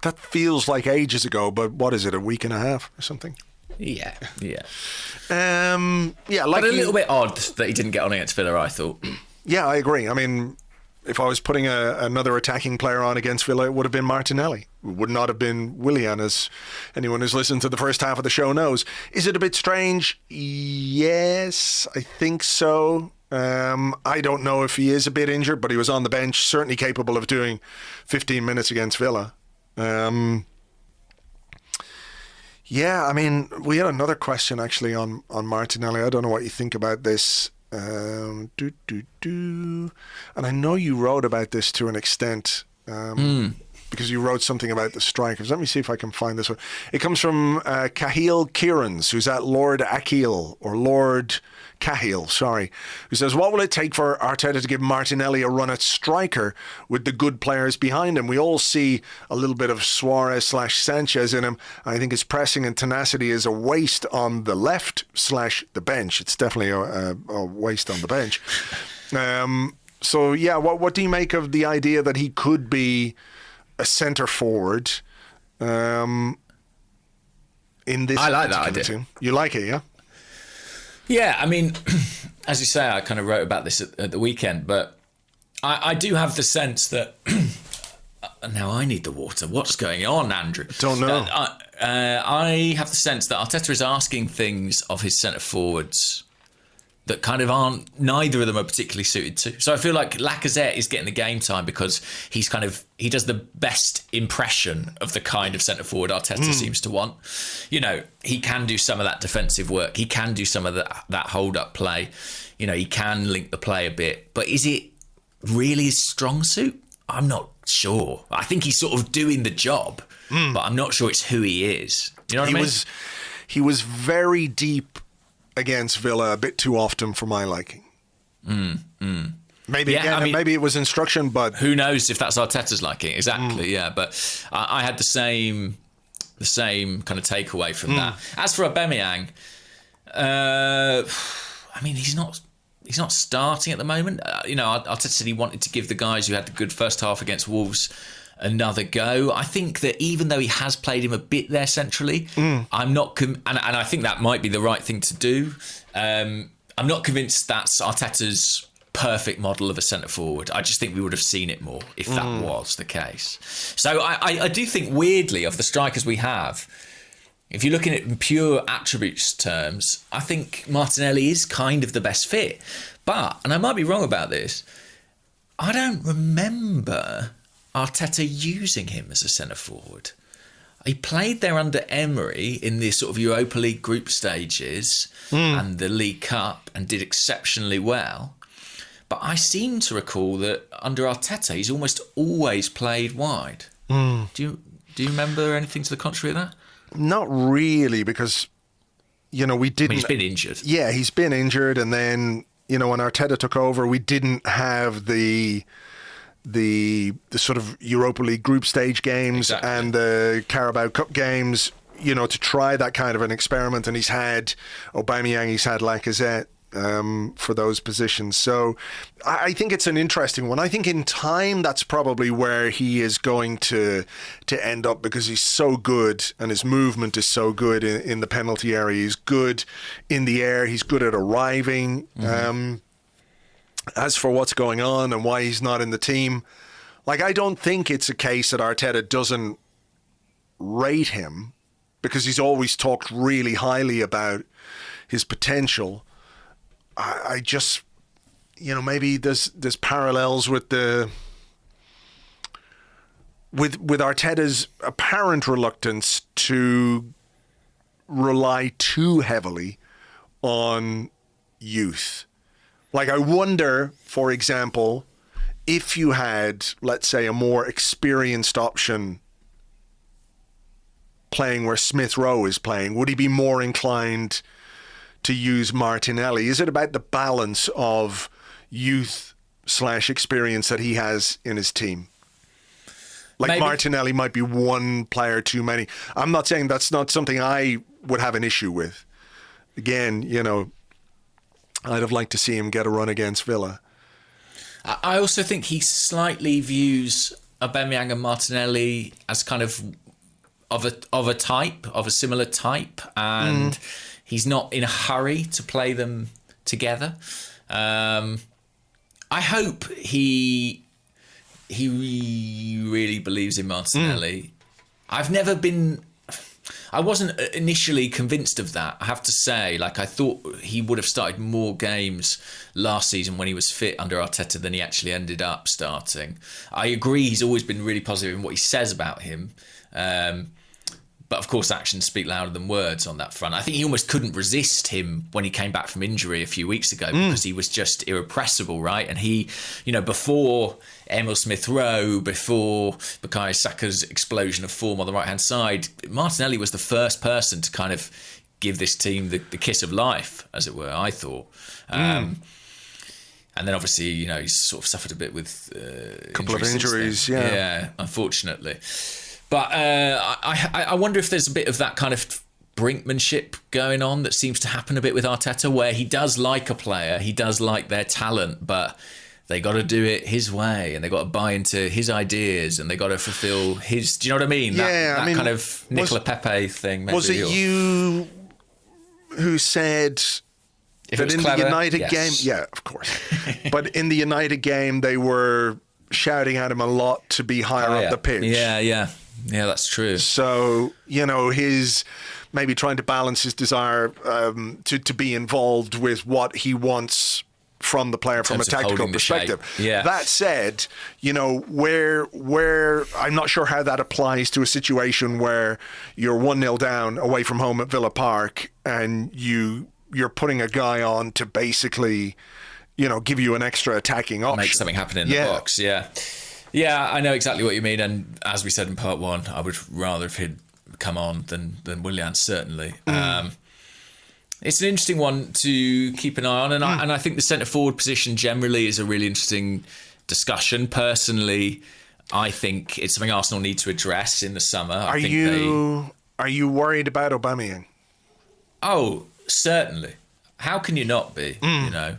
That feels like ages ago, but what is it, a week and a half or something? Yeah. Like but a little bit odd that he didn't get on against Villa, I thought. Yeah, I agree. I mean, if I was putting another attacking player on against Villa, it would have been Martinelli. It would not have been Willian, as anyone who's listened to the first half of the show knows. Is it a bit strange? Yes, I think so. I don't know if he is a bit injured, but he was on the bench, certainly capable of doing 15 minutes against Villa. Yeah, I mean, we had another question actually on Martinelli. I don't know what you think about this. And I know you wrote about this to an extent because you wrote something about the strikers. Let me see if I can find this one. It comes from Cahill Kieran's, who's at Lord Akil, or Lord Cahill, sorry, who says, what will it take for Arteta to give Martinelli a run at striker with the good players behind him? We all see a little bit of Suarez/Sanchez in him. I think his pressing and tenacity is a waste on the left/the bench. It's definitely a waste on the bench. So, yeah, what do you make of the idea that he could be a centre forward in this? I like that idea. Team? You like it, yeah? Yeah, I mean, as you say, I kind of wrote about this at the weekend, but I do have the sense that... now I need the water. What's going on, Andrew? Don't know. I have the sense that Arteta is asking things of his centre forwards that kind of aren't, neither of them are particularly suited to. So I feel like Lacazette is getting the game time because he does the best impression of the kind of centre forward Arteta seems to want. You know, he can do some of that defensive work. He can do some of that hold up play. You know, he can link the play a bit. But is it really his strong suit? I'm not sure. I think he's sort of doing the job, but I'm not sure it's who he is. You know what I mean? He was very deep against Villa a bit too often for my liking. Maybe maybe it was instruction, but who knows if that's Arteta's liking? Exactly, yeah. But I had the same kind of takeaway from that. As for Aubameyang, I mean, he's not starting at the moment. Arteta said he wanted to give the guys who had the good first half against Wolves another go. I think that even though he has played him a bit there centrally, I'm not, and I think that might be the right thing to do. I'm not convinced that's Arteta's perfect model of a centre forward. I just think we would have seen it more if that was the case. So I do think, weirdly, of the strikers we have, if you're looking at it in pure attributes terms, I think Martinelli is kind of the best fit. But, and I might be wrong about this, I don't remember Arteta using him as a centre forward. He played there under Emery in the sort of Europa League group stages and the League Cup, and did exceptionally well. But I seem to recall that under Arteta, he's almost always played wide. Do you remember anything to the contrary of that? Not really, because, we didn't... I mean, he's been injured. Yeah, he's been injured, and then, when Arteta took over, we didn't have the sort of Europa League group stage games and the Carabao Cup games, to try that kind of an experiment. And he's had Aubameyang, he's had Lacazette for those positions. So I think it's an interesting one. I think in time, that's probably where he is going to end up, because he's so good and his movement is so good in the penalty area. He's good in the air. He's good at arriving. As for what's going on and why he's not in the team, I don't think it's a case that Arteta doesn't rate him, because he's always talked really highly about his potential. I just, maybe there's parallels with with Arteta's apparent reluctance to rely too heavily on youth. I wonder, for example, if you had, let's say, a more experienced option playing where Smith Rowe is playing, would he be more inclined to use Martinelli? Is it about the balance of youth/experience that he has in his team? Maybe. Martinelli might be one player too many. I'm not saying that's not something I would have an issue with. Again, I'd have liked to see him get a run against Villa. I also think he slightly views Aubameyang and Martinelli as kind of a similar type, and he's not in a hurry to play them together. I hope he really believes in Martinelli. I wasn't initially convinced of that, I have to say. I thought he would have started more games last season when he was fit under Arteta than he actually ended up starting. I agree he's always been really positive in what he says about him. But of course, actions speak louder than words on that front. I think he almost couldn't resist him when he came back from injury a few weeks ago, because he was just irrepressible, right? And he, before Emil Smith-Rowe, before Bukayo Saka's explosion of form on the right-hand side, Martinelli was the first person to kind of give this team the kiss of life, as it were, I thought. And then obviously, he's sort of suffered a bit with a couple of injuries, yeah, unfortunately. But I wonder if there's a bit of that kind of brinkmanship going on that seems to happen a bit with Arteta, where he does like a player, he does like their talent, but they got to do it his way, and they got to buy into his ideas, and they got to fulfill his. Do you know what I mean? Yeah, that kind of Nicola Pepe thing. Maybe, was it you who said if that in clever, the United yes. game? Yeah, of course. But in the United game, they were shouting at him a lot to be higher up the pitch. Yeah, that's true. So, his maybe trying to balance his desire to be involved with what he wants from the player from a tactical perspective. Yeah. That said, where I'm not sure how that applies to a situation where you're 1-0 down away from home at Villa Park, and you're putting a guy on to basically, give you an extra attacking option. Make something happen in the box, yeah. Yeah, I know exactly what you mean, and as we said in part one, I would rather if he'd come on than Willian, certainly. It's an interesting one to keep an eye on, and I think the centre forward position generally is a really interesting discussion. Personally, I think it's something Arsenal need to address in the summer. Are you worried about Aubameyang? Oh, certainly. How can you not be? You know,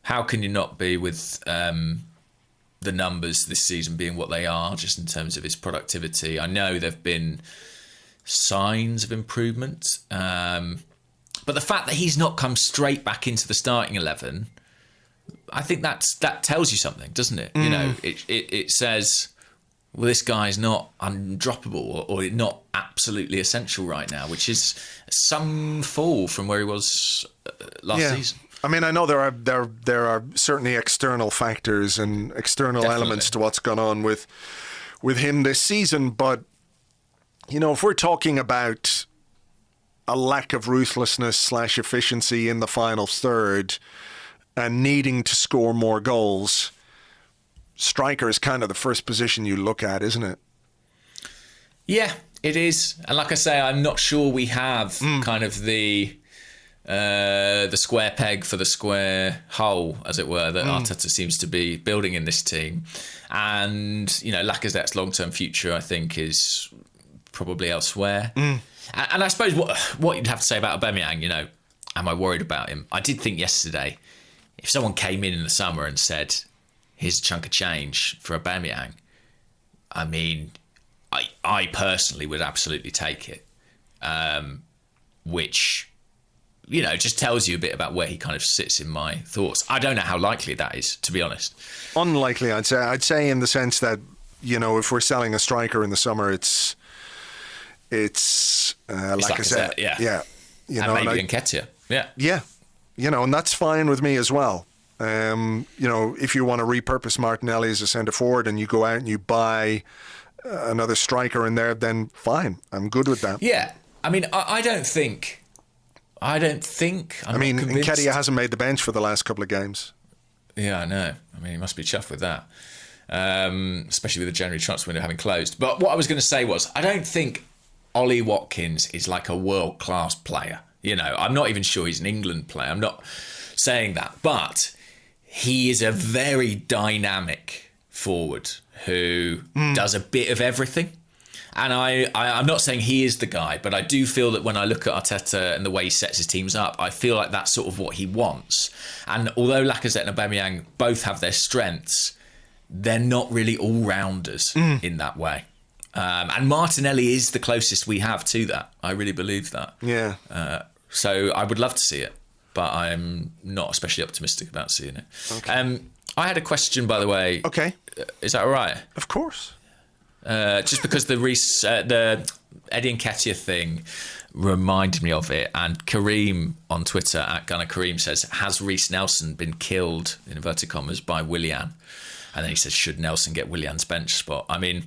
how can you not be with the numbers this season being what they are, just in terms of his productivity? I know there've been signs of improvement, but the fact that he's not come straight back into the starting 11, I think that tells you something, doesn't it? You know, it says, well, this guy's not undroppable or not absolutely essential right now, which is some fall from where he was last season. I mean, I know there are certainly external factors and external elements to what's gone on with him this season, but you know, if we're talking about a lack of ruthlessness / efficiency in the final third and needing to score more goals, striker is kind of the first position you look at, isn't it? Yeah, it is. And like I say, I'm not sure we have kind of the square peg for the square hole, as it were, that Arteta seems to be building in this team. And, you know, Lacazette's long-term future, I think, is probably elsewhere. And I suppose what you'd have to say about Aubameyang, you know, am I worried about him? I did think yesterday, if someone came in the summer and said, here's a chunk of change for Aubameyang, I mean, I personally would absolutely take it, which, you know, just tells you a bit about where he kind of sits in my thoughts. I don't know how likely that is, to be honest. Unlikely, I'd say. I'd say in the sense that, you know, if we're selling a striker in the summer, it's Lacazette. Yeah. You and know, maybe Nketiah. Yeah. You know, and that's fine with me as well. You know, if you want to repurpose Martinelli as a centre forward and you go out and you buy another striker in there, then fine. I'm good with that. Yeah. I mean, I don't think. I mean, Nketiah hasn't made the bench for the last couple of games. Yeah, I know. I mean, he must be chuffed with that, especially with the January transfer window having closed. But what I was going to say was, I don't think Ollie Watkins is like a world-class player. You know, I'm not even sure he's an England player. I'm not saying that. But he is a very dynamic forward who does a bit of everything. And I'm not saying he is the guy, but I do feel that when I look at Arteta and the way he sets his teams up, I feel like that's sort of what he wants. And although Lacazette and Aubameyang both have their strengths, they're not really all-rounders in that way. And Martinelli is the closest we have to that. I really believe that. Yeah. So I would love to see it, but I'm not especially optimistic about seeing it. Okay. I had a question, by the way. Okay. Is that all right? Of course. Just because the Eddie Nketiah thing reminded me of it, and Kareem on Twitter at Gunnar Kareem says, has Reese Nelson been killed, in inverted commas, by Willian? And then he says, should Nelson get Willian's bench spot? I mean,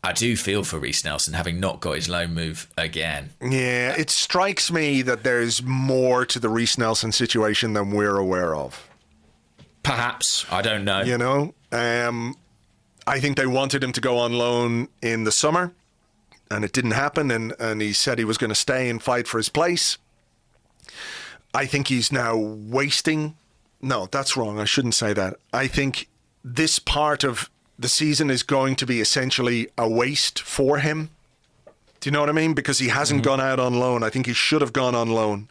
I do feel for Reese Nelson having not got his loan move again. Yeah, it strikes me that there's more to the Reese Nelson situation than we're aware of. Perhaps. I don't know. You know, I think they wanted him to go on loan in the summer, and it didn't happen, and he said he was going to stay and fight for his place. I think he's now wasting... No, that's wrong. I shouldn't say that. I think this part of the season is going to be essentially a waste for him. Do you know what I mean? Because he hasn't gone out on loan. I think he should have gone on loan.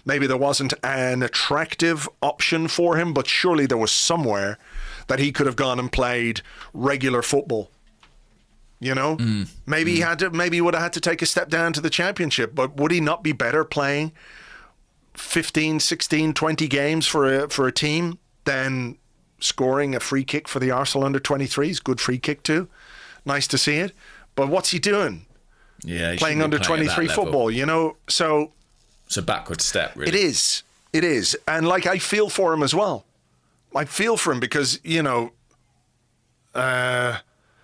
Maybe there wasn't an attractive option for him, but surely there was somewhere that he could have gone and played regular football. You know? Maybe he would have had to take a step down to the Championship, but would he not be better playing 15, 16, 20 games for a team than scoring a free kick for the Arsenal under-23s? Good free kick too. Nice to see it. But what's he doing? Yeah, playing under-23 football, you know? So it's a backward step, really. It is. And like, I feel for him as well. I feel for him because, you know,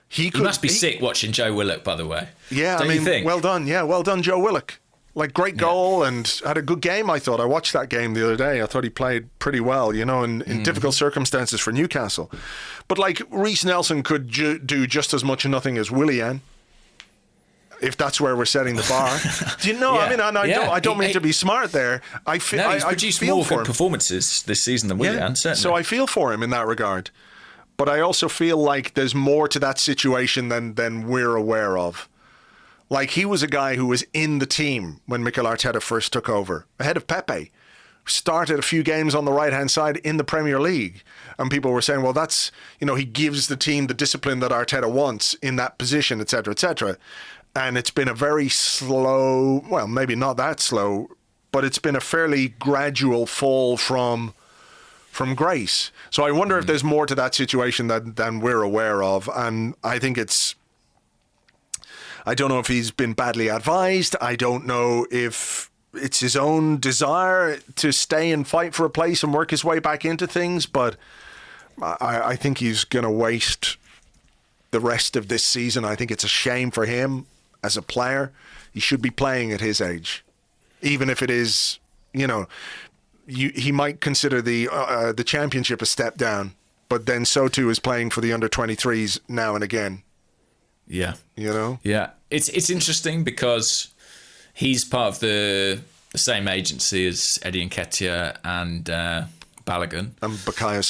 he must be sick watching Joe Willock, by the way. Yeah, Don't I mean, you think? well done. Yeah, well done, Joe Willock. Like, great goal and had a good game, I thought. I watched that game the other day. I thought he played pretty well, you know, in difficult circumstances for Newcastle. But, like, Reese Nelson could do just as much or nothing as Willian. if that's where we're setting the bar. Do you know? Yeah. I mean, and I don't mean to be smart there. He's produced more good performances this season than Willian, certainly. So I feel for him in that regard. But I also feel like there's more to that situation than we're aware of. Like, he was a guy who was in the team when Mikel Arteta first took over, ahead of Pepe. Started a few games on the right-hand side in the Premier League. And people were saying, well, that's, he gives the team the discipline that Arteta wants in that position, etc., etc. And it's been a very slow, well, maybe not that slow, but it's been a fairly gradual fall from grace. So I wonder if there's more to that situation than we're aware of. And I think I don't know if he's been badly advised. I don't know if it's his own desire to stay and fight for a place and work his way back into things. But I think he's going to waste the rest of this season. I think it's a shame for him as a player. He should be playing at his age, even if it is, he might consider the championship a step down, but then so too is playing for the under-23s now and again. Yeah. Yeah. It's interesting because he's part of the same agency as Eddie Nketiah and Balogun. And Bukayo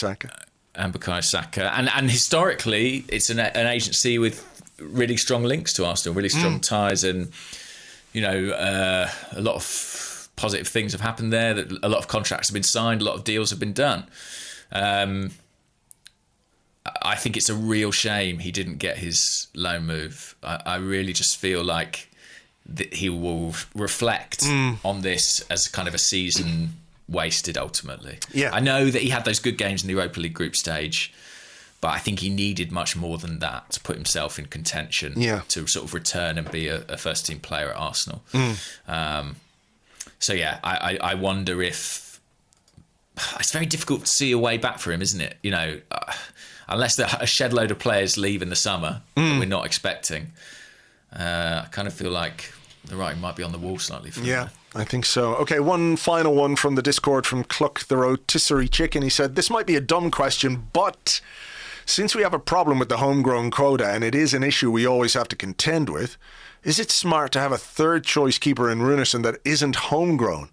Saka. And historically, it's an agency with really strong links to Arsenal, really strong ties, and, a lot of positive things have happened there. That a lot of contracts have been signed, a lot of deals have been done. I think it's a real shame he didn't get his loan move. I really just feel like that he will reflect on this as kind of a season wasted ultimately. Yeah. I know that he had those good games in the Europa League group stage, but I think he needed much more than that to put himself in contention to sort of return and be a first team player at Arsenal. So yeah, I wonder if it's very difficult to see a way back for him, isn't it? Unless a shed load of players leave in the summer that we're not expecting. I kind of feel like the writing might be on the wall slightly for him. Yeah, I think so. Okay, one final one from the Discord from Cluck the Rotisserie Chicken. He said, this might be a dumb question, but since we have a problem with the homegrown quota and it is an issue we always have to contend with, is it smart to have a third choice keeper in Runarsson that isn't homegrown?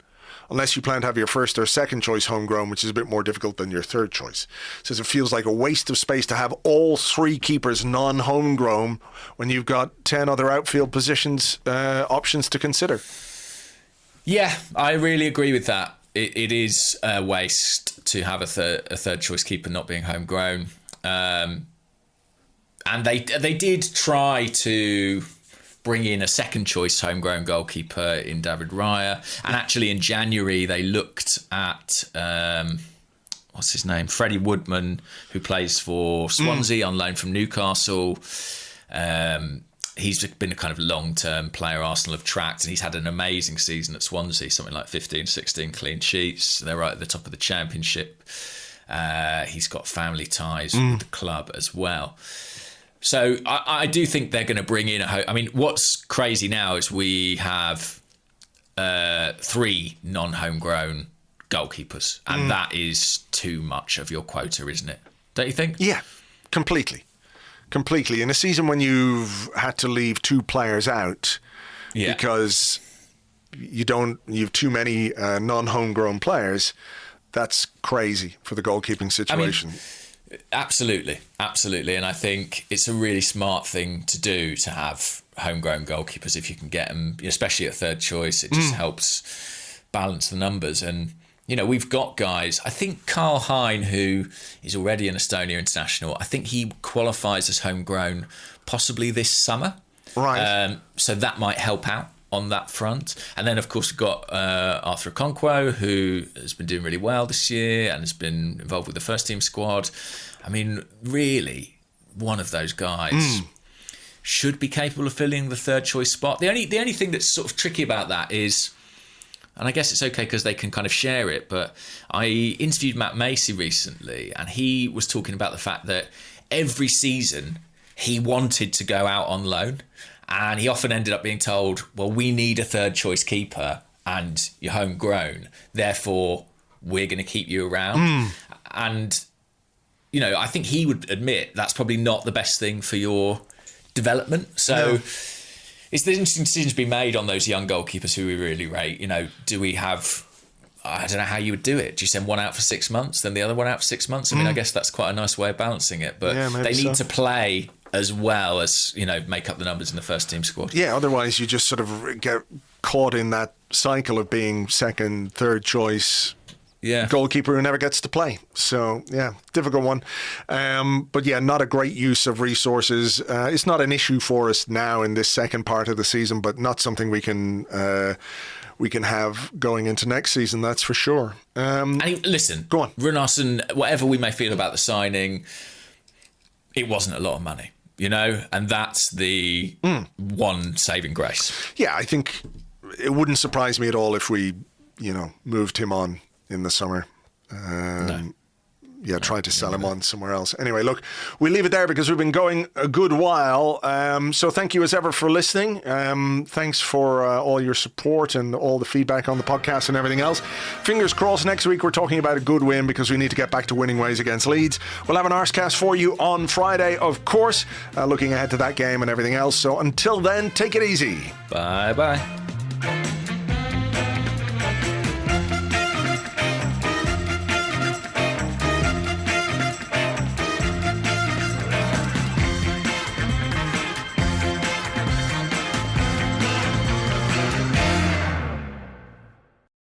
Unless you plan to have your first or second choice homegrown, which is a bit more difficult than your third choice. Says it feels like a waste of space to have all three keepers non-homegrown when you've got 10 other outfield positions options to consider. Yeah, I really agree with that. It is a waste to have a third choice keeper not being homegrown. And they did try to bring in a second choice homegrown goalkeeper in David Raya. And actually in January, they looked at, what's his name? Freddie Woodman, who plays for Swansea on loan from Newcastle. He's been a kind of long-term player Arsenal have tracked, and he's had an amazing season at Swansea, something like 15, 16 clean sheets. They're right at the top of the Championship. He's got family ties with the club as well. So I do think they're going to bring in what's crazy now is we have 3 non-homegrown goalkeepers, and that is too much of your quota, isn't it? Don't you think? Yeah, completely. In a season when you've had to leave 2 players out because you have too many non-homegrown players, that's crazy for the goalkeeping situation. Absolutely. And I think it's a really smart thing to do to have homegrown goalkeepers if you can get them, especially at third choice. It just helps balance the numbers. And, we've got guys. I think Karl Hein, who is already an Estonia international, I think he qualifies as homegrown possibly this summer. Right. So that might help out on that front. And then, of course, we've got Arthur Okonkwo, who has been doing really well this year and has been involved with the first team squad. I mean, really, one of those guys should be capable of filling the third choice spot. The only thing that's sort of tricky about that is, and I guess it's okay because they can kind of share it, but I interviewed Matt Macy recently, and he was talking about the fact that every season he wanted to go out on loan. And he often ended up being told, well, we need a third choice keeper and you're homegrown. Therefore, we're going to keep you around. And, I think he would admit that's probably not the best thing for your development. So, it's the interesting decision to be made on those young goalkeepers who we really rate. You know, do we have... I don't know how you would do it. Do you send one out for 6 months, then the other one out for 6 months? I mean, I guess that's quite a nice way of balancing it. But they need to play as well as, you know, make up the numbers in the first team squad. Yeah, otherwise you just sort of get caught in that cycle of being second, third choice goalkeeper who never gets to play. So, difficult one. But not a great use of resources. It's not an issue for us now in this second part of the season, but not something we can have going into next season, that's for sure. And listen, go on. Runarsson, whatever we may feel about the signing, it wasn't a lot of money, you know, and that's the one saving grace. Yeah, I think it wouldn't surprise me at all if we, moved him on in the summer. Tried to sell him on somewhere else. Anyway, look, we'll leave it there because we've been going a good while. So thank you as ever for listening. Thanks for all your support and all the feedback on the podcast and everything else. Fingers crossed next week we're talking about a good win because we need to get back to winning ways against Leeds. We'll have an Arsecast for you on Friday, of course, looking ahead to that game and everything else. So until then, take it easy. Bye-bye.